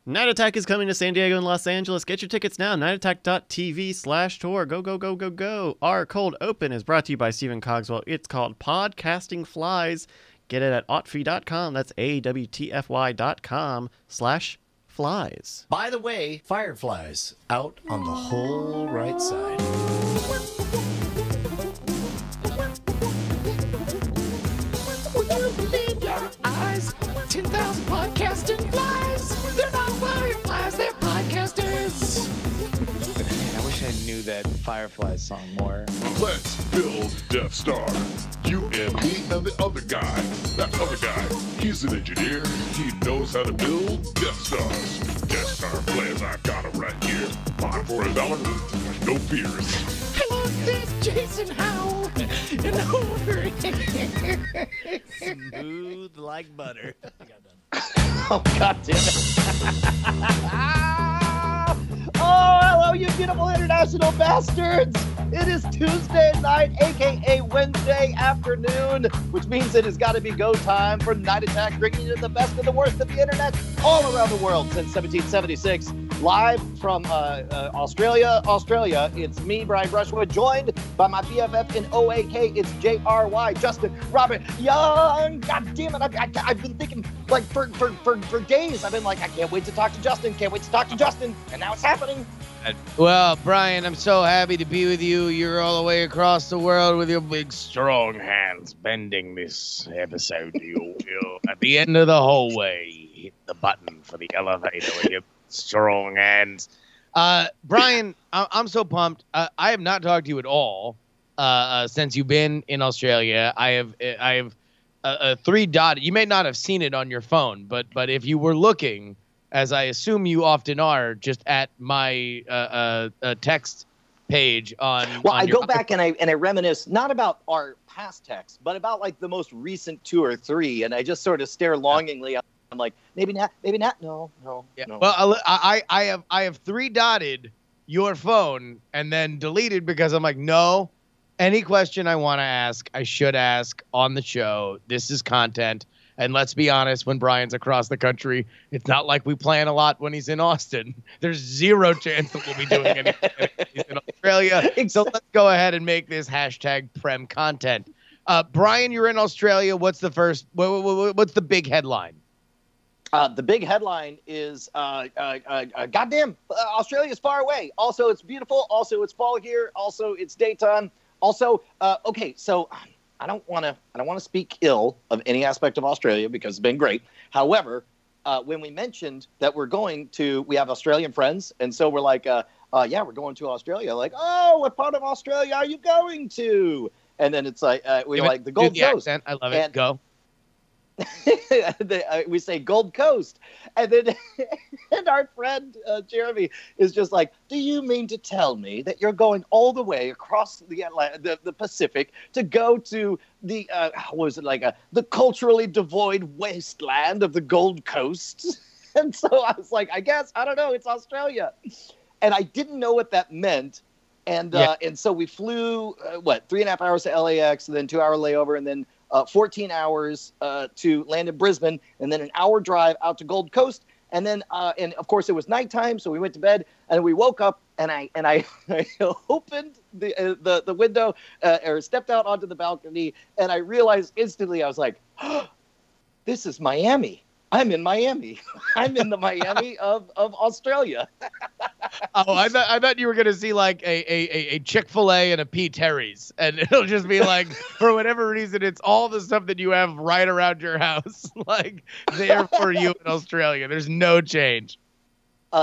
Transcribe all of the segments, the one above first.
Night Attack is coming to San Diego and Los Angeles. Get your tickets now. nightattack.tv/tour. Go, go, go, go, go. Our cold open is brought to you by Stephen Cogswell. It's called Podcasting Flies. Get it at awtfy.com. That's awtfy.com/flies. By the way, Fireflies out on the whole right side. Would you believe your eyes? 10,000 podcasting flies. They're not fireflies, they're podcasters. Man, I wish I knew that Fireflies song more. Let's build Death Star. You and me and the other guy. That other guy, he's an engineer. He knows how to build Death Stars. Death Star plans, I got him right here. Buy for $1, no fears. Hello, this is Jason Howell. And over here. Smooth like butter. Oh, God damn it. Oh, hello, you beautiful international bastards. It is Tuesday night, a.k.a. Wednesday afternoon, which means it has got to be go time for Night Attack, bringing you the best and the worst of the internet all around the world since 1776. Live from Australia. It's me, Brian Brushwood, joined by my BFF in OAK. It's JRY, Justin Robert Young. God damn it. I've been thinking, like, for days. I've been like, I can't wait to talk to Justin. And now it's happening. Well, Brian, I'm so happy to be with you. You're all the way across the world with your big, strong hands bending this episode. You'll at the end of the hallway, hit the button for the elevator with your strong hands. Brian, I'm so pumped. I have not talked to you at all since you've been in Australia. I have three dotted. You may not have seen it on your phone, but if you were looking, as I assume you often are, just at my text page on. Well, I go back and I reminisce not about our past texts, but about like the most recent 2 or 3, and I just sort of stare longingly. I'm like, maybe not. No. Yeah. No. Well, I have three dotted your phone and then deleted because I'm like, no. Any question I want to ask, I should ask on the show. This is content. And let's be honest, when Brian's across the country, it's not like we plan a lot when he's in Austin. There's zero chance that we'll be doing anything when he's in Australia. So let's go ahead and make this hashtag Prem content. Brian, you're in Australia. What's the big headline? The big headline is, goddamn, Australia's far away. Also, it's beautiful. Also, it's fall here. Also, it's daytime. Also, okay, so I don't want to speak ill of any aspect of Australia because it's been great. However, when we mentioned that we have Australian friends, and so we're like, yeah, we're going to Australia. Like, oh, what part of Australia are you going to? And then it's like, the Gold Coast. Accent. I love it. Go. We say Gold Coast, and then and our friend Jeremy is just like, do you mean to tell me that you're going all the way across the Pacific to go to the the culturally devoid wasteland of the Gold Coast? And so I was like, I don't know, it's Australia, and I didn't know what that meant. And and so we flew 3.5 hours to LAX, and then 2-hour layover, and then 14 hours to land in Brisbane, and then an hour drive out to Gold Coast, and then and of course it was nighttime, so we went to bed, and we woke up, and I opened the window or stepped out onto the balcony, and I realized instantly, I was like, oh, this is Miami. I'm in Miami. I'm in the Miami of Australia. Oh, I thought you were going to see like a Chick-fil-A and a P. Terry's. And it'll just be like, for whatever reason, it's all the stuff that you have right around your house, like there for you in Australia. There's no change.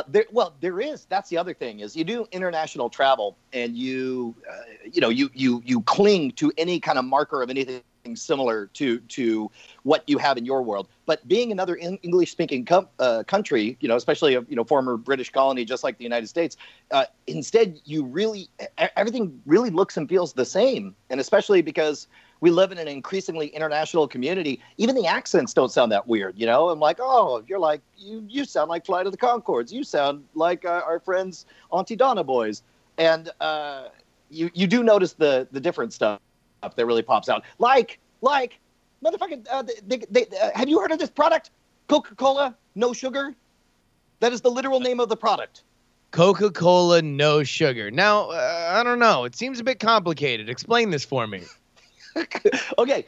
There is. That's the other thing is you do international travel and you cling to any kind of marker of anything similar to what you have in your world. But being another English-speaking country, especially a former British colony, just like the United States, instead everything really looks and feels the same. And especially because we live in an increasingly international community, even the accents don't sound that weird. I'm like, oh, you're like, you sound like Flight of the Conchords. You sound like our friends Auntie Donna boys. And you do notice the different stuff that really pops out. Like motherfucking, have you heard of this product? Coca-Cola, no sugar. That is the literal name of the product. Coca-Cola no sugar. Now, I don't know. It seems a bit complicated. Explain this for me. Okay.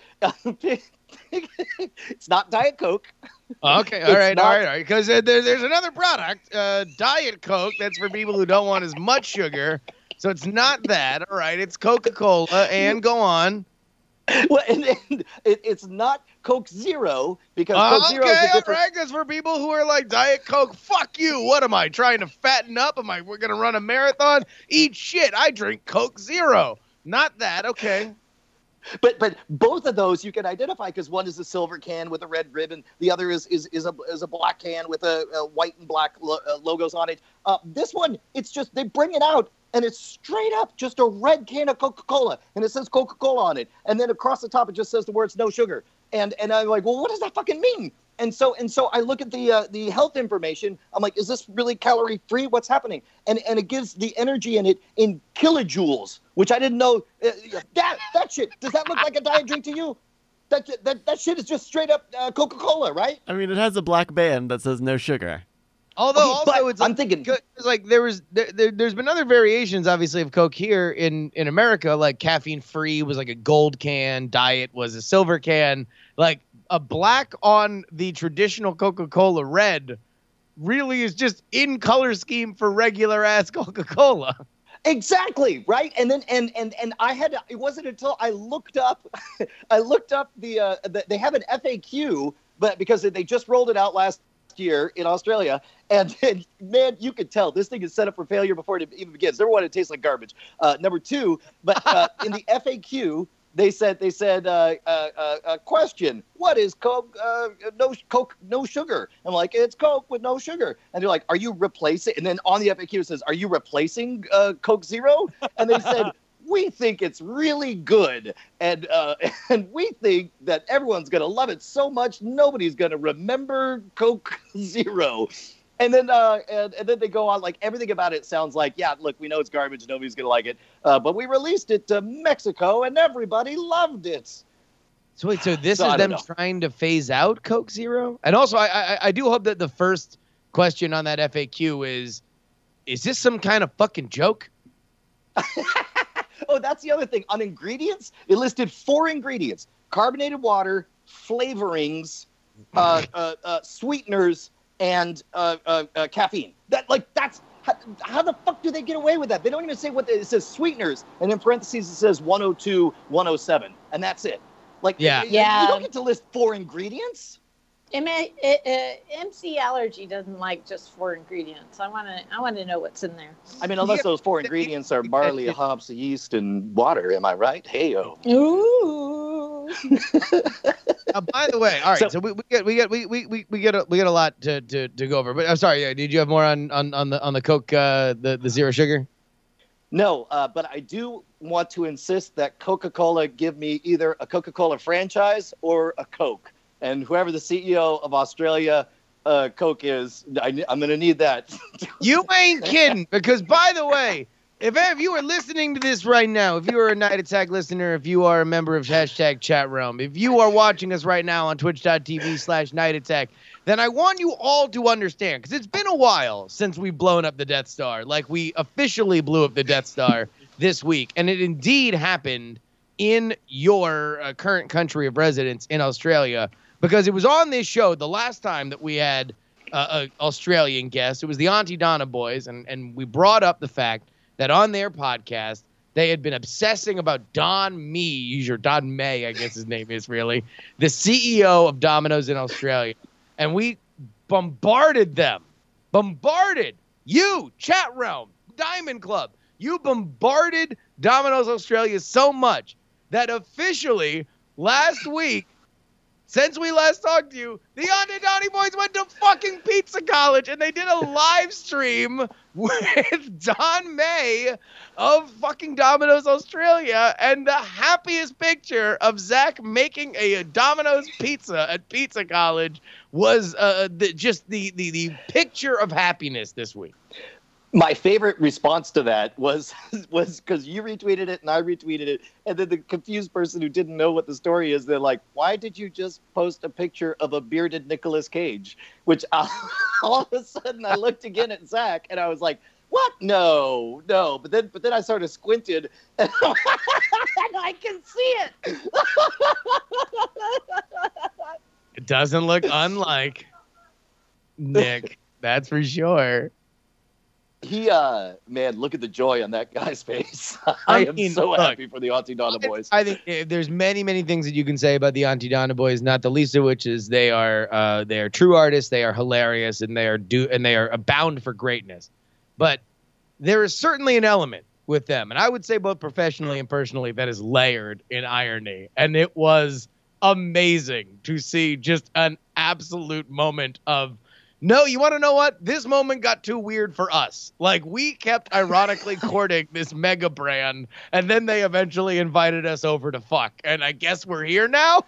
It's not Diet Coke. Okay, all right. Because there's another product, Diet Coke, that's for people who don't want as much sugar. So it's not that. All right, it's Coca-Cola, and go on. Well, and it's not Coke Zero, because Coke Zero is a different... all right. That's for people who are like, Diet Coke, fuck you. What am I, trying to fatten up? We're going to run a marathon? Eat shit. I drink Coke Zero. Not that. Okay. But both of those you can identify, because one is a silver can with a red ribbon. The other is a black can with a white and black logos on it. This one, it's just, they bring it out, and it's straight up just a red can of Coca-Cola, and it says Coca-Cola on it. And then across the top, it just says the words no sugar. And I'm like, well, what does that fucking mean? And so I look at the health information. I'm like, is this really calorie free? What's happening? And it gives the energy in it in kilojoules, which I didn't know. That shit, does that look like a diet drink to you? That shit is just straight up Coca-Cola, right? I mean, it has a black band that says no sugar. Although Okay, also it's like, I'm thinking, it's like there's been other variations, obviously, of Coke here in America. Like caffeine free was like a gold can, Diet was a silver can. Like a black on the traditional Coca-Cola red really is just in color scheme for regular ass Coca-Cola. exactly, right? And then and I had to, it wasn't until I looked up the they have an FAQ, but because they just rolled it out last year in Australia, and man, you could tell this thing is set up for failure before it even begins. Number one, it tastes like garbage. Number two, but in the FAQ, they said question, what is Coke? Coke no sugar. I'm like, it's Coke with no sugar. And they're like, are you replacing? And then on the FAQ it says, are you replacing Coke Zero? And they said, we think it's really good, and we think that everyone's gonna love it so much nobody's gonna remember Coke Zero. And then and then they go on, like, everything about it sounds like, yeah, look, we know it's garbage, nobody's gonna like it, but we released it to Mexico and everybody loved it. So wait, so this is them trying to phase out Coke Zero? And also, I do hope that the first question on that FAQ is this some kind of fucking joke? Oh, that's the other thing. On ingredients, it listed 4 ingredients: carbonated water, flavorings, sweeteners, and caffeine. That's how the fuck do they get away with that? They don't even say what it says. Sweeteners, and in parentheses it says 102, 107, and that's it. Like, yeah. You don't get to list 4 ingredients. MC Allergy doesn't like just 4 ingredients. I want to know what's in there. I mean, unless those 4 ingredients are barley, hops, yeast, and water. Am I right? Hey-o. Ooh. By the way, all right. So we get a lot to go over. But I'm sorry. Yeah, did you have more on the Coke, the zero sugar? No, but I do want to insist that Coca-Cola give me either a Coca-Cola franchise or a Coke. And whoever the CEO of Australia Coke is, I'm going to need that. You ain't kidding. Because, by the way, if you are listening to this right now, if you are a Night Attack listener, if you are a member of hashtag chat realm, if you are watching us right now on twitch.tv/Night Attack, then I want you all to understand, because it's been a while since we've blown up the Death Star. Like, we officially blew up the Death Star this week. And it indeed happened in your current country of residence in Australia. Because it was on this show the last time that we had an Australian guest. It was the Auntie Donna boys, and we brought up the fact that on their podcast, they had been obsessing about Don Mee, or Don May, I guess his name is really, the CEO of Domino's in Australia. And we bombarded them. Bombarded. You, Chat Realm, Diamond Club. You bombarded Domino's Australia so much that officially last week, since we last talked to you, the Auntie Donnie boys went to fucking Pizza College and they did a live stream with Don May of fucking Domino's Australia, and the happiest picture of Zach making a Domino's pizza at Pizza College was just the picture of happiness this week. My favorite response to that was because you retweeted it and I retweeted it, and then the confused person who didn't know what the story is, they're like, "Why did you just post a picture of a bearded Nicolas Cage?" Which all of a sudden I looked again at Zach and I was like, "What? No." But then I started squinted and I can see it. It doesn't look unlike Nick. That's for sure. He, man, look at the joy on that guy's face. I am so happy for the Auntie Donna boys. I think there's many things that you can say about the Auntie Donna boys, not the least of which is they are true artists, they are hilarious, and they are abound for greatness. But there is certainly an element with them, and I would say both professionally and personally, that is layered in irony. And it was amazing to see just an absolute moment of, no, you want to know what? This moment got too weird for us. Like, we kept ironically courting this mega brand, and then they eventually invited us over to fuck. And I guess we're here now?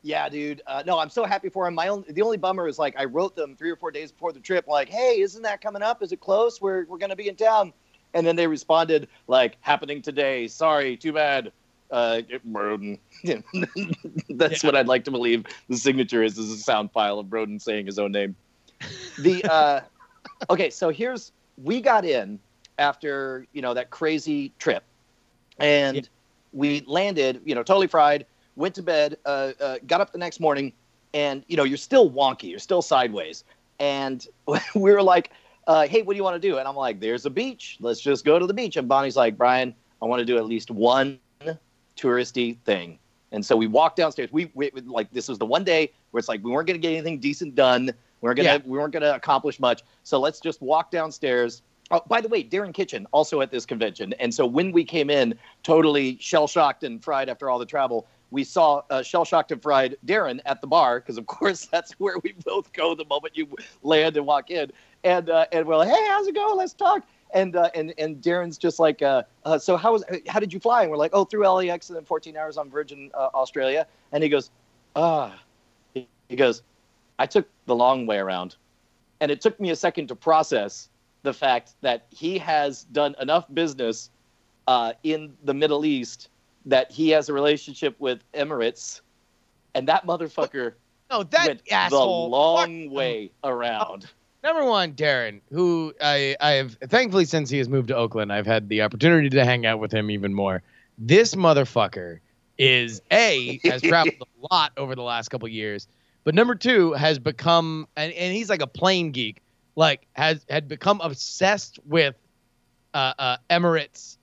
Yeah, dude. No, I'm so happy for him. The only bummer is, like, I wrote them 3 or 4 days before the trip, like, hey, isn't that coming up? Is it close? We're going to be in town. And then they responded, like, happening today. Sorry, too bad. Broden. That's what I'd like to believe the signature is a sound file of Broden saying his own name. Okay, so we got in after, that crazy trip, and we landed, totally fried, went to bed, got up the next morning, and, you're still wonky, you're still sideways. And we were like, hey, what do you want to do? And I'm like, there's a beach. Let's just go to the beach. And Bonnie's like, Brian, I want to do at least one touristy thing. And so we walked downstairs. We like, this was the one day where it's like we weren't going to get anything decent done. We weren't going to accomplish much. So let's just walk downstairs. Oh, by the way, Darren Kitchen also at this convention. And so when we came in, totally shell-shocked and fried after all the travel, we saw shell-shocked and fried Darren at the bar, because of course that's where we both go the moment you land and walk in. And we're like, hey, how's it going? Let's talk. And Darren's just like, so how did you fly? And we're like, oh, through LAX and then 14 hours on Virgin Australia. And he goes, he goes, I took the long way around. And it took me a second to process the fact that he has done enough business in the Middle East that he has a relationship with Emirates, and that motherfucker went asshole. the long way around. Number one, Darren, who I have, thankfully, since he has moved to Oakland, I've had the opportunity to hang out with him even more. This motherfucker has traveled a lot over the last couple of years, but number two, has become, and he's like a plane geek, like had become obsessed with Emirates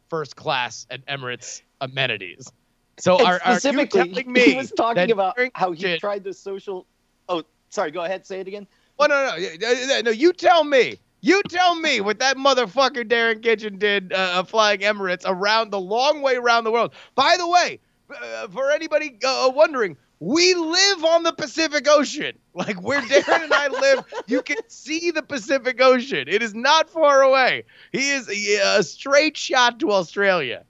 first class and Emirates amenities. So are you telling me he was talking about how he tried the social? Oh, sorry. Go ahead. Say it again. Oh, no. You tell me. You tell me what that motherfucker Darren Kitchen did flying Emirates around the long way around the world. By the way, for anybody wondering, we live on the Pacific Ocean. Like, where Darren and I live, you can see the Pacific Ocean. It is not far away. He is a straight shot to Australia.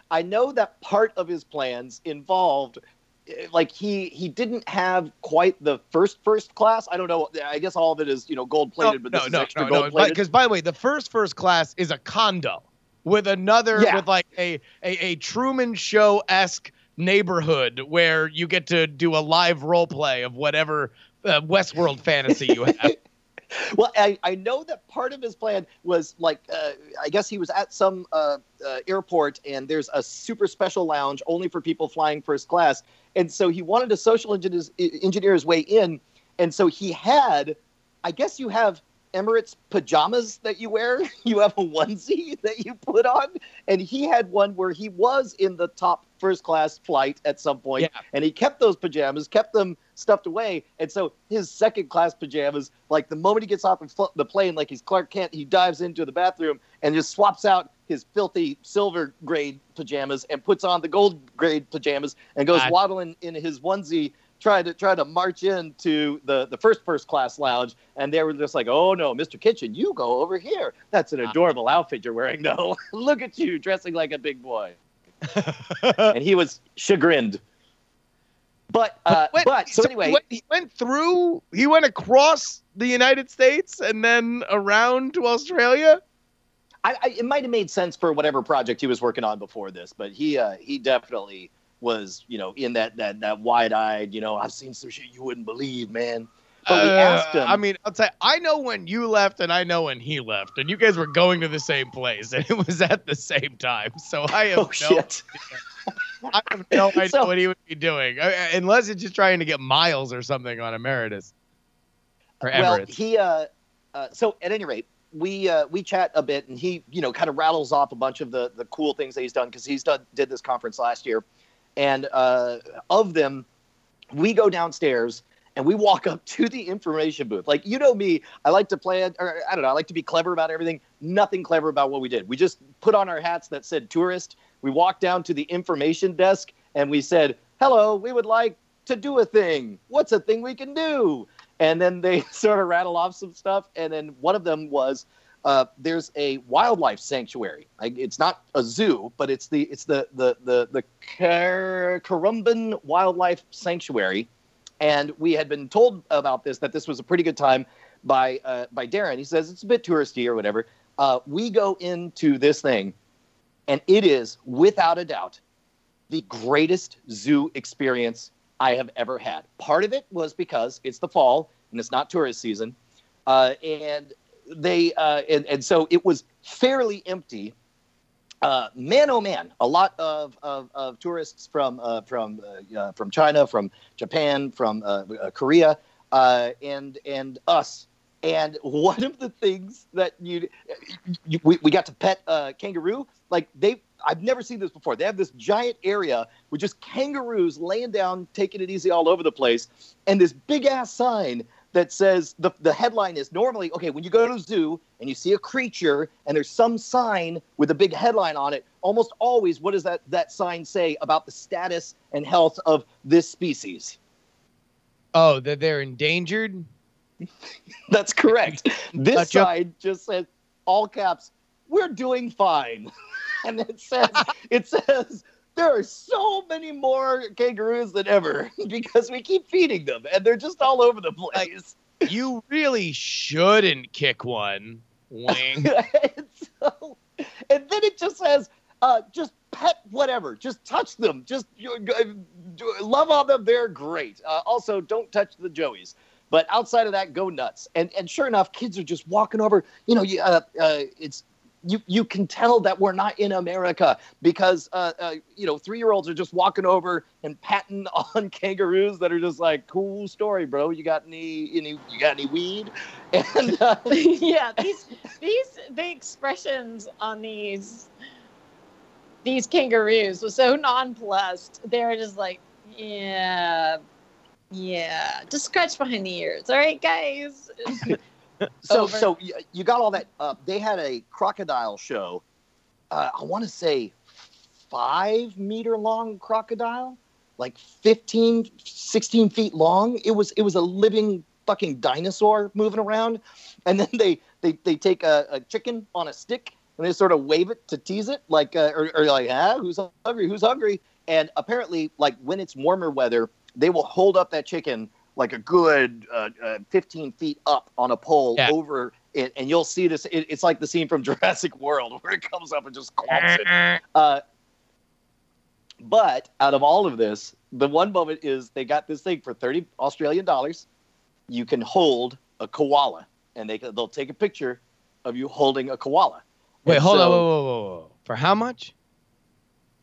I know that part of his plans involved, like, he didn't have quite the first class. I don't know. I guess all of it is, gold plated, but this is extra gold plated. Because, by the way, the first class is a condo with another, with like a Truman Show-esque neighborhood where you get to do a live role play of whatever Westworld fantasy you have. Well, I know that part of his plan was, like, I guess he was at some airport, and there's a super special lounge only for people flying first class. And so he wanted to social engineer his way in. And so he had, I guess you have Emirates pajamas that you wear. You have a onesie that you put on. And he had one where he was in the top first class flight at some point. Yeah. And he kept those pajamas, kept them stuffed away. And so his second class pajamas, like, the moment he gets off the plane, like he's Clark Kent, he dives into the bathroom and just swaps out his filthy silver grade pajamas and puts on the gold grade pajamas and goes waddling in his onesie, try to march into the first class lounge. And they were just like, oh no, Mr. Kitchen, you go over here. That's an adorable outfit you're wearing. No, look at you dressing like a big boy. And he was chagrined. But so anyway, he went across the United States and then around to Australia? It might have made sense for whatever project he was working on before this, but he definitely was, in that wide-eyed, I've seen some shit you wouldn't believe, man. But we asked him. I mean, I'll tell you, I know when you left and I know when he left, and you guys were going to the same place, and it was at the same time. So I have shit. I have no idea what he would be doing, unless it's just trying to get miles or something on Emeritus or Emirates. Well, so at any rate, we chat a bit, and he kind of rattles off a bunch of the cool things that he's done, because did this conference last year, and of them, we go downstairs. And we walk up to the information booth. Like, me, I like to play it, or I don't know, I like to be clever about everything. Nothing clever about what we did. We just put on our hats that said tourist. We walked down to the information desk and we said, hello, we would like to do a thing. What's a thing we can do? And then they sort of rattle off some stuff. And then one of them was, there's a wildlife sanctuary. It's not a zoo, but it's the Currumbin Wildlife Sanctuary. And we had been told about this, that this was a pretty good time by Darren. He says it's a bit touristy or whatever. We go into this thing, and it is, without a doubt, the greatest zoo experience I have ever had. Part of it was because it's the fall, and it's not tourist season. And so it was fairly empty. Man, oh man, a lot of tourists from China, from Japan, from Korea, and us. And one of the things that we got to pet kangaroo. Like I've never seen this before. They have this giant area with just kangaroos laying down, taking it easy all over the place, and this big ass sign that says the headline is normally, okay, when you go to a zoo and you see a creature and there's some sign with a big headline on it, almost always, what does that sign say about the status and health of this species? Oh, that they're endangered? That's correct. This sign just says, all caps, we're doing fine. And it says, there are so many more kangaroos than ever because we keep feeding them, and they're just all over the place. You really shouldn't kick one, Wing. And then it just says, just pet whatever. Just touch them. Just love on them. They're great. Also, don't touch the joeys. But outside of that, go nuts. And sure enough, kids are just walking over. You can tell that we're not in America because 3-year-olds are just walking over and patting on kangaroos that are just like, cool story, bro. You got any weed? And yeah, the expressions on these kangaroos was so nonplussed. They were just like, yeah, just scratch behind the ears. All right, guys. So you got all that. They had a crocodile show. I want to say 5-meter long crocodile, like 15, 16 feet long. It was a living fucking dinosaur moving around. And then they take a chicken on a stick and they sort of wave it to tease it, like or like, who's hungry? And apparently, like when it's warmer weather, they will hold up that chicken like a good 15 feet up on a pole over it, and you'll see this. It's like the scene from Jurassic World where it comes up and just clomps it. But out of all of this, the one moment is they got this thing for $30 Australian. You can hold a koala, and they'll take a picture of you holding a koala. Wait, hold on. Whoa. For how much?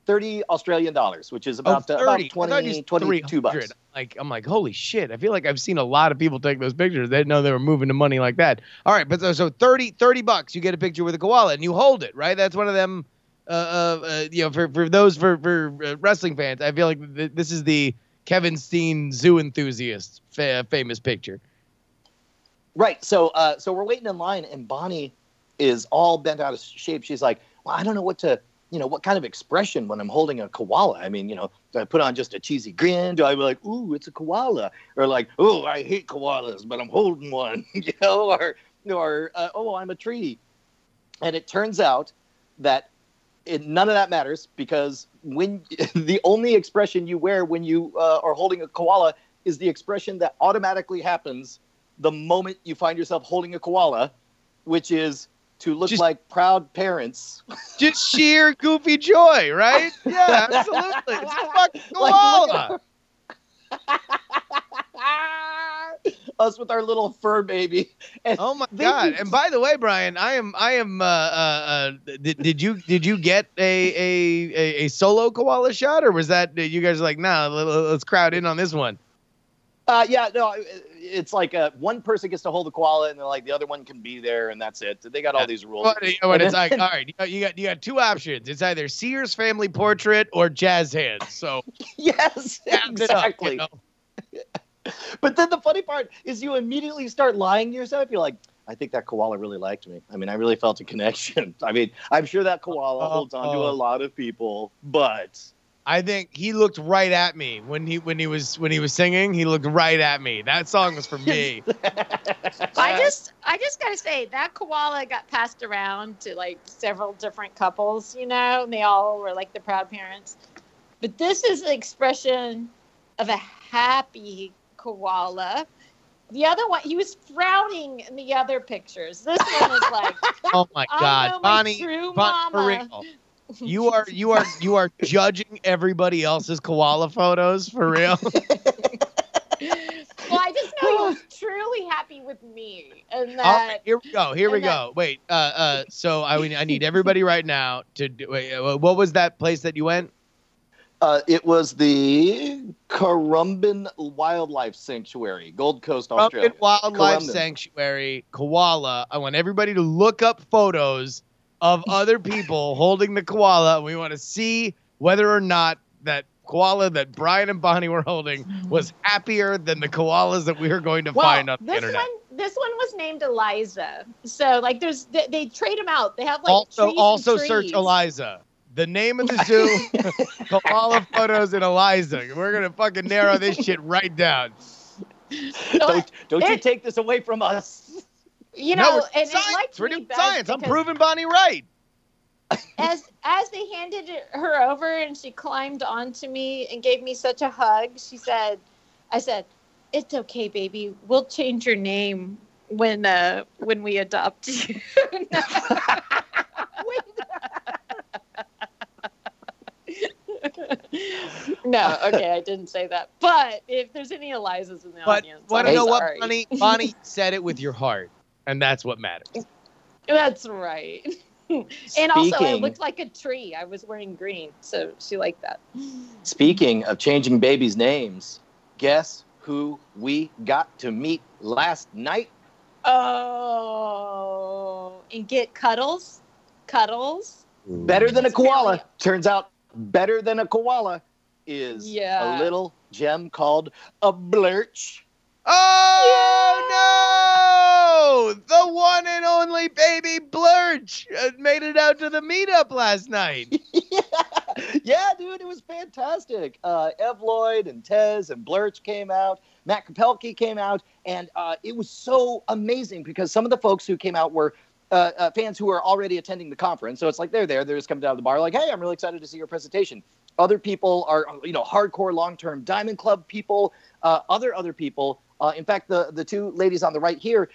$30 Australian, which is about 22 bucks. I'm like, holy shit. I feel like I've seen a lot of people take those pictures. They didn't know they were moving to money like that. All right, but so 30 bucks, you get a picture with a koala and you hold it, right? That's one of them, for wrestling fans, I feel like this is the Kevin Steen zoo enthusiast famous picture. Right. So we're waiting in line and Bonnie is all bent out of shape. She's like, well, I don't know what kind of expression when I'm holding a koala. I mean, do I put on just a cheesy grin? Do I be like, ooh, it's a koala? Or like, oh, I hate koalas, but I'm holding one, or oh, I'm a tree. And it turns out that none of that matters because when the only expression you wear when you are holding a koala is the expression that automatically happens the moment you find yourself holding a koala, which is to look Just- like proud parents. Just sheer goofy joy, right? Yeah, absolutely. It's a fucking Like, koala. Us with our little fur baby. And Oh my they- god! And by the way, Brian, I am. Did you get a solo koala shot, or was that you guys are like, nah, let's crowd in on this one? Yeah, no, it's like one person gets to hold the koala, and they're like the other one can be there, and that's it. They got all these rules. What it's like, all right, you got two options. It's either Sears family portrait or jazz hands. So Yes, jazz it up, exactly. you know? But then the funny part is you immediately start lying to yourself. You're like, I think that koala really liked me. I mean, I really felt a connection. I mean, I'm sure that koala holds on to a lot of people, but I think he looked right at me when he was singing. He looked right at me. That song was for me. I just gotta say that koala got passed around to like several different couples, you know, and they all were like the proud parents. But this is an expression of a happy koala. The other one, he was frowning in the other pictures. This one is like, Oh my I God, know my Bonnie, true for mama. real. You are judging everybody else's koala photos for real. Well, I just know he was truly happy with me, and All that right, here we go. Here we and go. Wait. So I need everybody right now to do. Wait, what was that place that you went? it was the Currumbin Wildlife Sanctuary, Gold Coast, Australia. Currumbin Wildlife Currumbin. Sanctuary, koala. I want everybody to look up photos of other people holding the koala. We want to see whether or not that koala that Brian and Bonnie were holding was happier than the koalas that we are going to find on the this internet. this one was named Eliza. So like, they trade them out. They have like also trees and search trees. Eliza. The name of the zoo, koala photos in Eliza. We're gonna fucking narrow this shit right down. Don't you It- take this away from us. You No, know, we're and it science. liked We're me doing best science. I'm because proving Bonnie right. as they handed her over and she climbed onto me and gave me such a hug, I said, "It's okay, baby. We'll change your name when we adopt you." No, okay, I didn't say that. But if there's any Elizas in the But audience, want to I'm know what, sorry. Bonnie said it with your heart, and that's what matters. That's right. And also, I Speaking- looked like a tree. I was wearing green, so she liked that. Speaking of changing babies' names, guess who we got to meet last night? Oh, and get cuddles. Better than a It's really- koala. Turns out, better than a koala is Yeah. a little gem called a blurch. Oh no! The one and only baby Blurch made it out to the meetup last night. Yeah, dude, it was fantastic. Ev Lloyd and Tez and Blurch came out. Matt Kapelke came out, and it was so amazing because some of the folks who came out were fans who were already attending the conference. So it's like they're there, they're just coming down to the bar, like, "Hey, I'm really excited to see your presentation." Other people are, hardcore long-term Diamond Club people. Other people. In fact, the two ladies on the right here,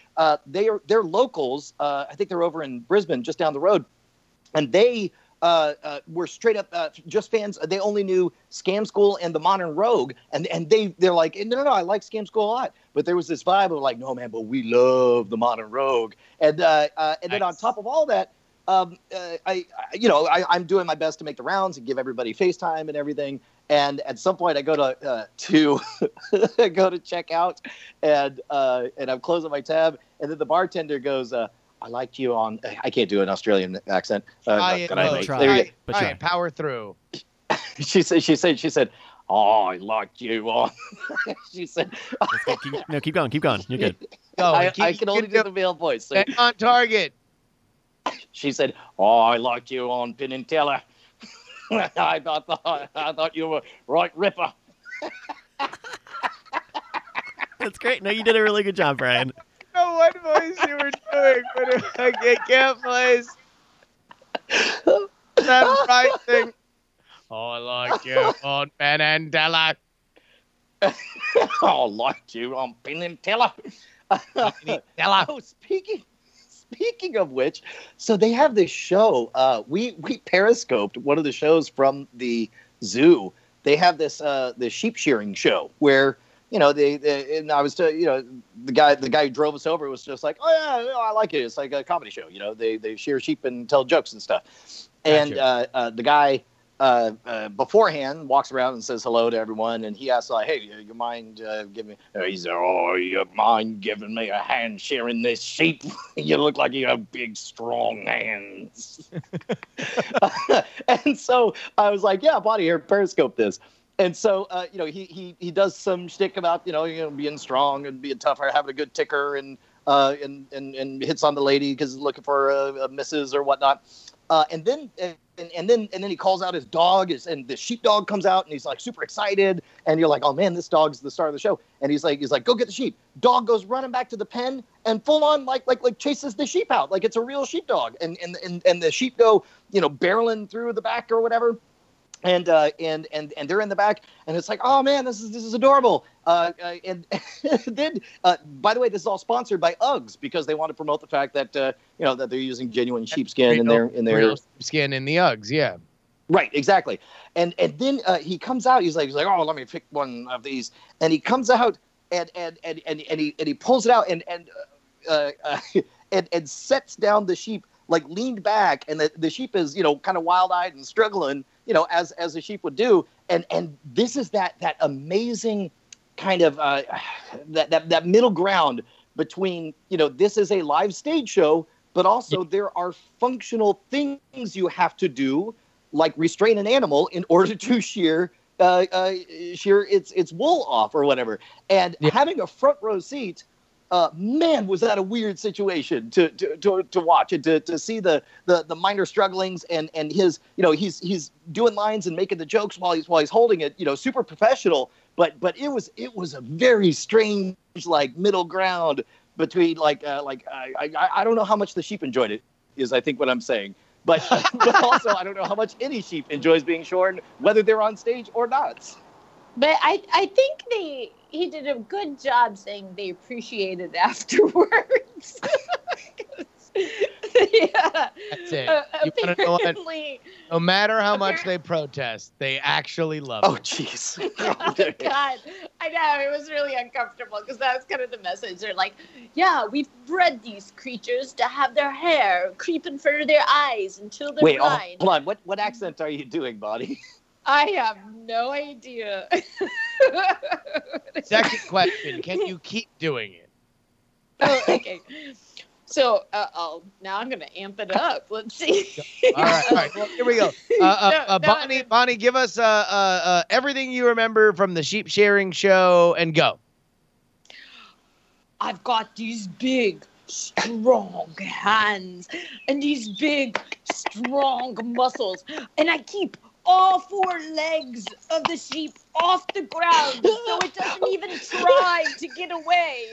they're locals. I think they're over in Brisbane, just down the road, and they were straight up just fans. They only knew Scam School and the Modern Rogue, and they're like, no, I like Scam School a lot, but there was this vibe of like, no man, but we love the Modern Rogue, and then on top of all that, I'm doing my best to make the rounds and give everybody FaceTime and everything. And at some point, I go to I go to check out, and I'm closing my tab, and then the bartender goes, "I liked you on." I can't do an Australian accent. Try power through. She said, "Oh, I liked you on." She said, Keep going. You're good. Go. I can only do the male voice. So Stay on target. she said, "Oh, I liked you on Penn and Teller." I thought you were right ripper. That's great. No, you did a really good job, Brian. I don't know what voice you were doing, but I can't place that right thing. Oh, I like you on Penn and Teller. Oh, liked you on Penn and Teller. Oh, speaking of which, so they have this show. We periscoped one of the shows from the zoo. They have this sheep shearing show where and I was the guy who drove us over was just like, oh yeah, I like it. It's like a comedy show. They shear sheep and tell jokes and stuff. Gotcha. And the guy beforehand walks around and says hello to everyone, and he asks like, hey, you mind giving me? He said, oh, you mind giving me a hand shearing this sheep? You look like you have big, strong hands. And so I was like, yeah, buddy, here, periscope this. And so, he does some shtick about, being strong and being tough or having a good ticker and hits on the lady because he's looking for a missus or whatnot. And then he calls out his dog, and the sheepdog comes out, and he's like super excited, and you're like, oh man, this dog's the star of the show. And he's like, go get the sheep. Dog goes running back to the pen and full on like chases the sheep out like it's a real sheepdog, and the sheep go barreling through the back or whatever. And they're in the back, and it's like, oh man, this is adorable. And then, by the way, this is all sponsored by Uggs because they want to promote the fact that that they're using genuine sheepskin in their skin in the Uggs, yeah. Right, exactly. And then he comes out. He's like, oh, let me pick one of these. And he comes out and he pulls it out and sets down the sheep like leaned back, and the sheep is kind of wild-eyed and struggling. As a sheep would do, and this is that amazing kind of that middle ground between this is a live stage show, but also there are functional things you have to do, like restrain an animal in order to shear its wool off or whatever, and having a front row seat. Man, was that a weird situation to watch and to see the minor strugglings and his he's doing lines and making the jokes while he's holding it super professional, but it was a very strange like middle ground between I don't know how much the sheep enjoyed it is I think what I'm saying, but also I don't know how much any sheep enjoys being shorn whether they're on stage or not. But I think he did a good job saying they appreciate it afterwards. Yeah. That's it. You want to know what? No matter how much they protest, they actually love it. Oh, jeez. Oh, God. I know. It was really uncomfortable because that was kind of the message. They're like, yeah, we've bred these creatures to have their hair creep in front of their eyes until they're blind. Hold on. What accent are you doing, Bonnie? I have no idea. Second question: can you keep doing it? Oh, okay. So now I'm gonna amp it up. Let's see. All right. Well, here we go. Bonnie, give us everything you remember from the sheep shearing show, and go. I've got these big, strong hands and these big, strong muscles, and I keep all four legs of the sheep off the ground so it doesn't even try to get away.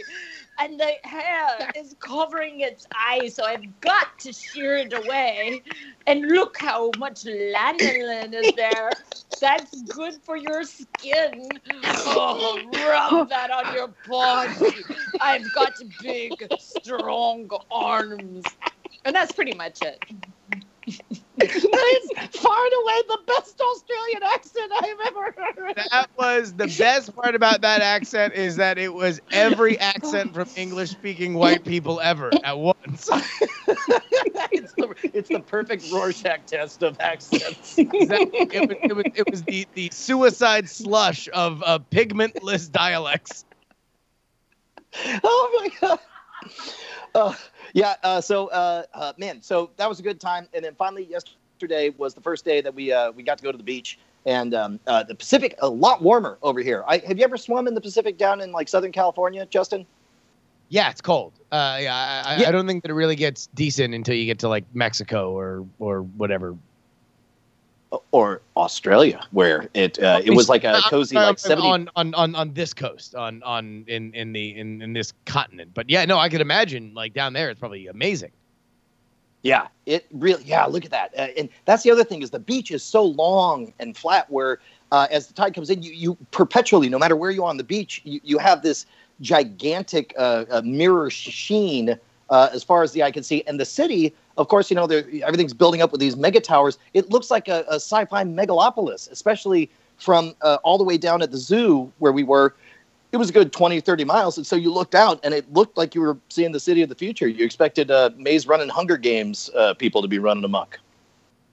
And the hair is covering its eyes, so I've got to shear it away. And look how much lanolin is there. That's good for your skin. Oh, rub that on your body. I've got big, strong arms. And that's pretty much it. That is far and away the best Australian accent I've ever heard. That was the best part about that accent is that it was every accent from English-speaking white people ever at once. It's the perfect Rorschach test of accents. Exactly. It was the suicide slush of pigmentless dialects. Oh my God. Yeah. So that was a good time. And then finally, yesterday was the first day that we got to go to the beach. And the Pacific, a lot warmer over here. Have you ever swum in the Pacific down in like Southern California, Justin? Yeah, it's cold. I don't think that it really gets decent until you get to like Mexico or whatever. Or Australia, where it was like a cozy like 70 on this coast in this continent. But yeah, no, I could imagine like down there it's probably amazing. Yeah, it really. Yeah, look at that. And that's the other thing is the beach is so long and flat where as the tide comes in, you perpetually, no matter where you are on the beach, you have this gigantic mirror sheen as far as the eye can see. And the city, of course, everything's building up with these mega towers. It looks like a sci-fi megalopolis, especially from all the way down at the zoo where we were. It was a good 20, 30 miles. And so you looked out and it looked like you were seeing the city of the future. You expected Maze Running Hunger Games people to be running amok.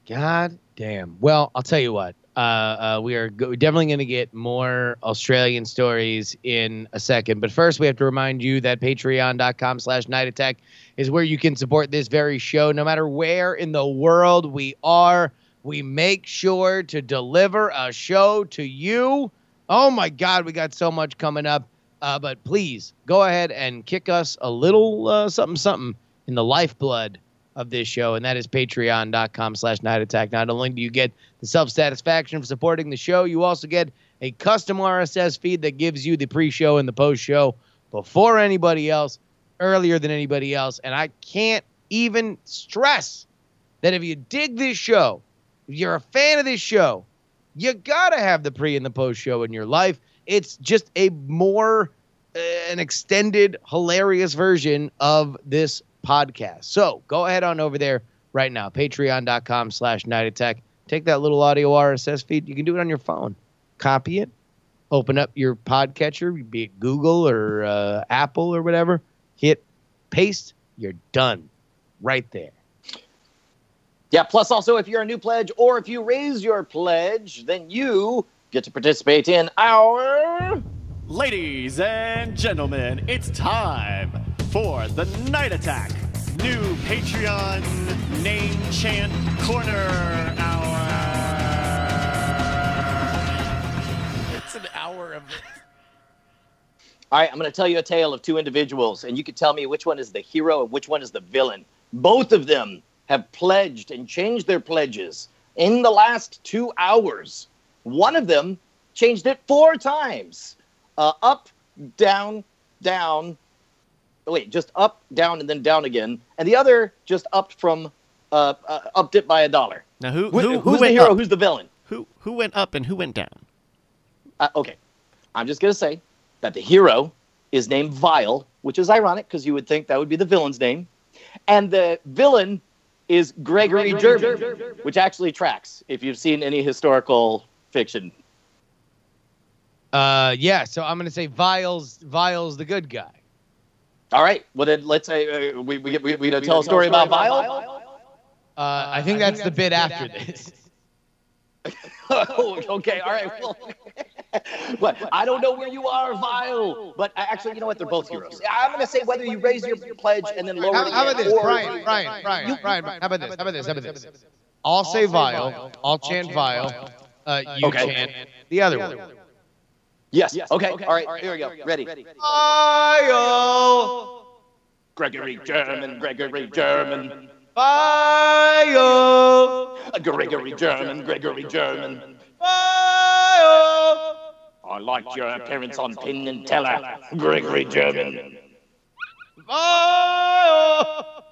God damn. Well, I'll tell you what. We are definitely going to get more Australian stories in a second. But first, we have to remind you that patreon.com/nightattack is where you can support this very show. No matter where in the world we are, we make sure to deliver a show to you. Oh, my God, we got so much coming up. But please, go ahead and kick us a little something in the lifeblood of this show, and that is patreon.com/nightattack. Not only do you get the self-satisfaction of supporting the show, you also get a custom RSS feed that gives you the pre-show and the post-show before anybody else, earlier than anybody else. And I can't even stress that if you dig this show, if you're a fan of this show, you gotta have the pre and the post show in your life. It's just a more an extended, hilarious version of this podcast. So go ahead on over there right now, patreon.com/nightattack. Take that little audio RSS feed. You can do it on your phone. Copy it. Open up your podcatcher, be it Google or Apple or whatever. Hit paste. You're done right there. Yeah, plus also if you're a new pledge or if you raise your pledge, then you get to participate in our... Ladies and gentlemen, it's time for the Night Attack new Patreon name chant corner hour. It's an hour of it. All right, I'm going to tell you a tale of two individuals, and you can tell me which one is the hero and which one is the villain. Both of them have pledged and changed their pledges in the last 2 hours. One of them changed it 4 times. Up, down, down. Wait, just up, down, and then down again. And the other just upped from upped it by $1. Now who's the hero? Up? Who's the villain? Who went up and who went down? Okay, I'm just gonna say that the hero is named Vile, which is ironic because you would think that would be the villain's name, and the villain is Gregory German, which actually tracks if you've seen any historical fiction. Yeah, so I'm going to say Vile's the good guy. All right. Well, then let's say we tell a story about Vile. I think that's the bit after this. Oh, okay. All right. Well, I don't know where you are, Vile, but actually, you know what? They're both heroes. I'm going to say whether you raise your pledge and then lower it. How about this, Brian? How about this? I'll say Vile. I'll chant Vile. You chant the other one. Yes. Okay. All right. Here we go. Ready. Vile. Gregory German. Gregory German. Vile. Gregory German. Gregory German. Vile. I liked your appearance on Penn and Teller. Gregory German. Vile.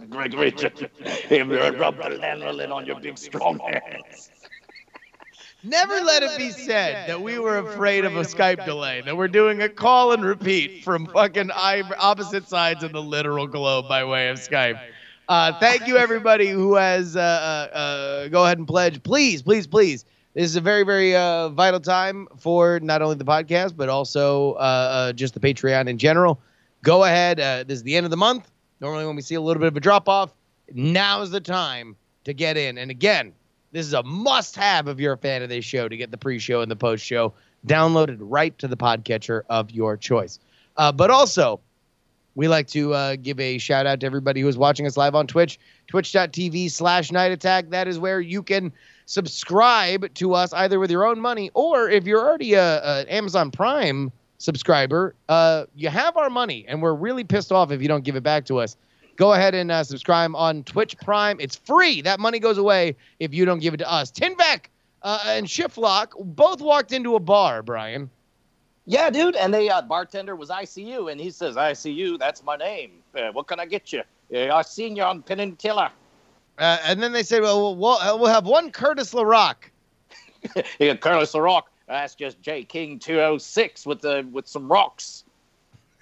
Gregory German. Rub the Lanolin on your big strong hands. Never let it be said that we were afraid of a Skype delay, that we're doing a call and repeat from fucking opposite sides of the literal globe by way of Skype. Thank you, everybody who has go ahead and pledge. Please. This is a very, very vital time for not only the podcast, but also just the Patreon in general. Go ahead. This is the end of the month. Normally when we see a little bit of a drop-off, now is the time to get in. And again, this is a must-have if you're a fan of this show to get the pre-show and the post-show downloaded right to the podcatcher of your choice. But also, we like to give a shout-out to everybody who is watching us live on Twitch, twitch.tv/nightattack. That is where you can subscribe to us either with your own money or if you're already an Amazon Prime subscriber, you have our money, and we're really pissed off if you don't give it back to us. Go ahead and subscribe on Twitch Prime. It's free. That money goes away if you don't give it to us. Tinvek and Shiflock both walked into a bar, Brian. Yeah, dude. And the bartender was ICU, and he says, ICU, that's my name. What can I get you? I've seen you on Penn and Teller. And then they said, well, we'll have one Curtis LaRock. Yeah, Curtis LaRock. That's just J. King 206 with some rocks.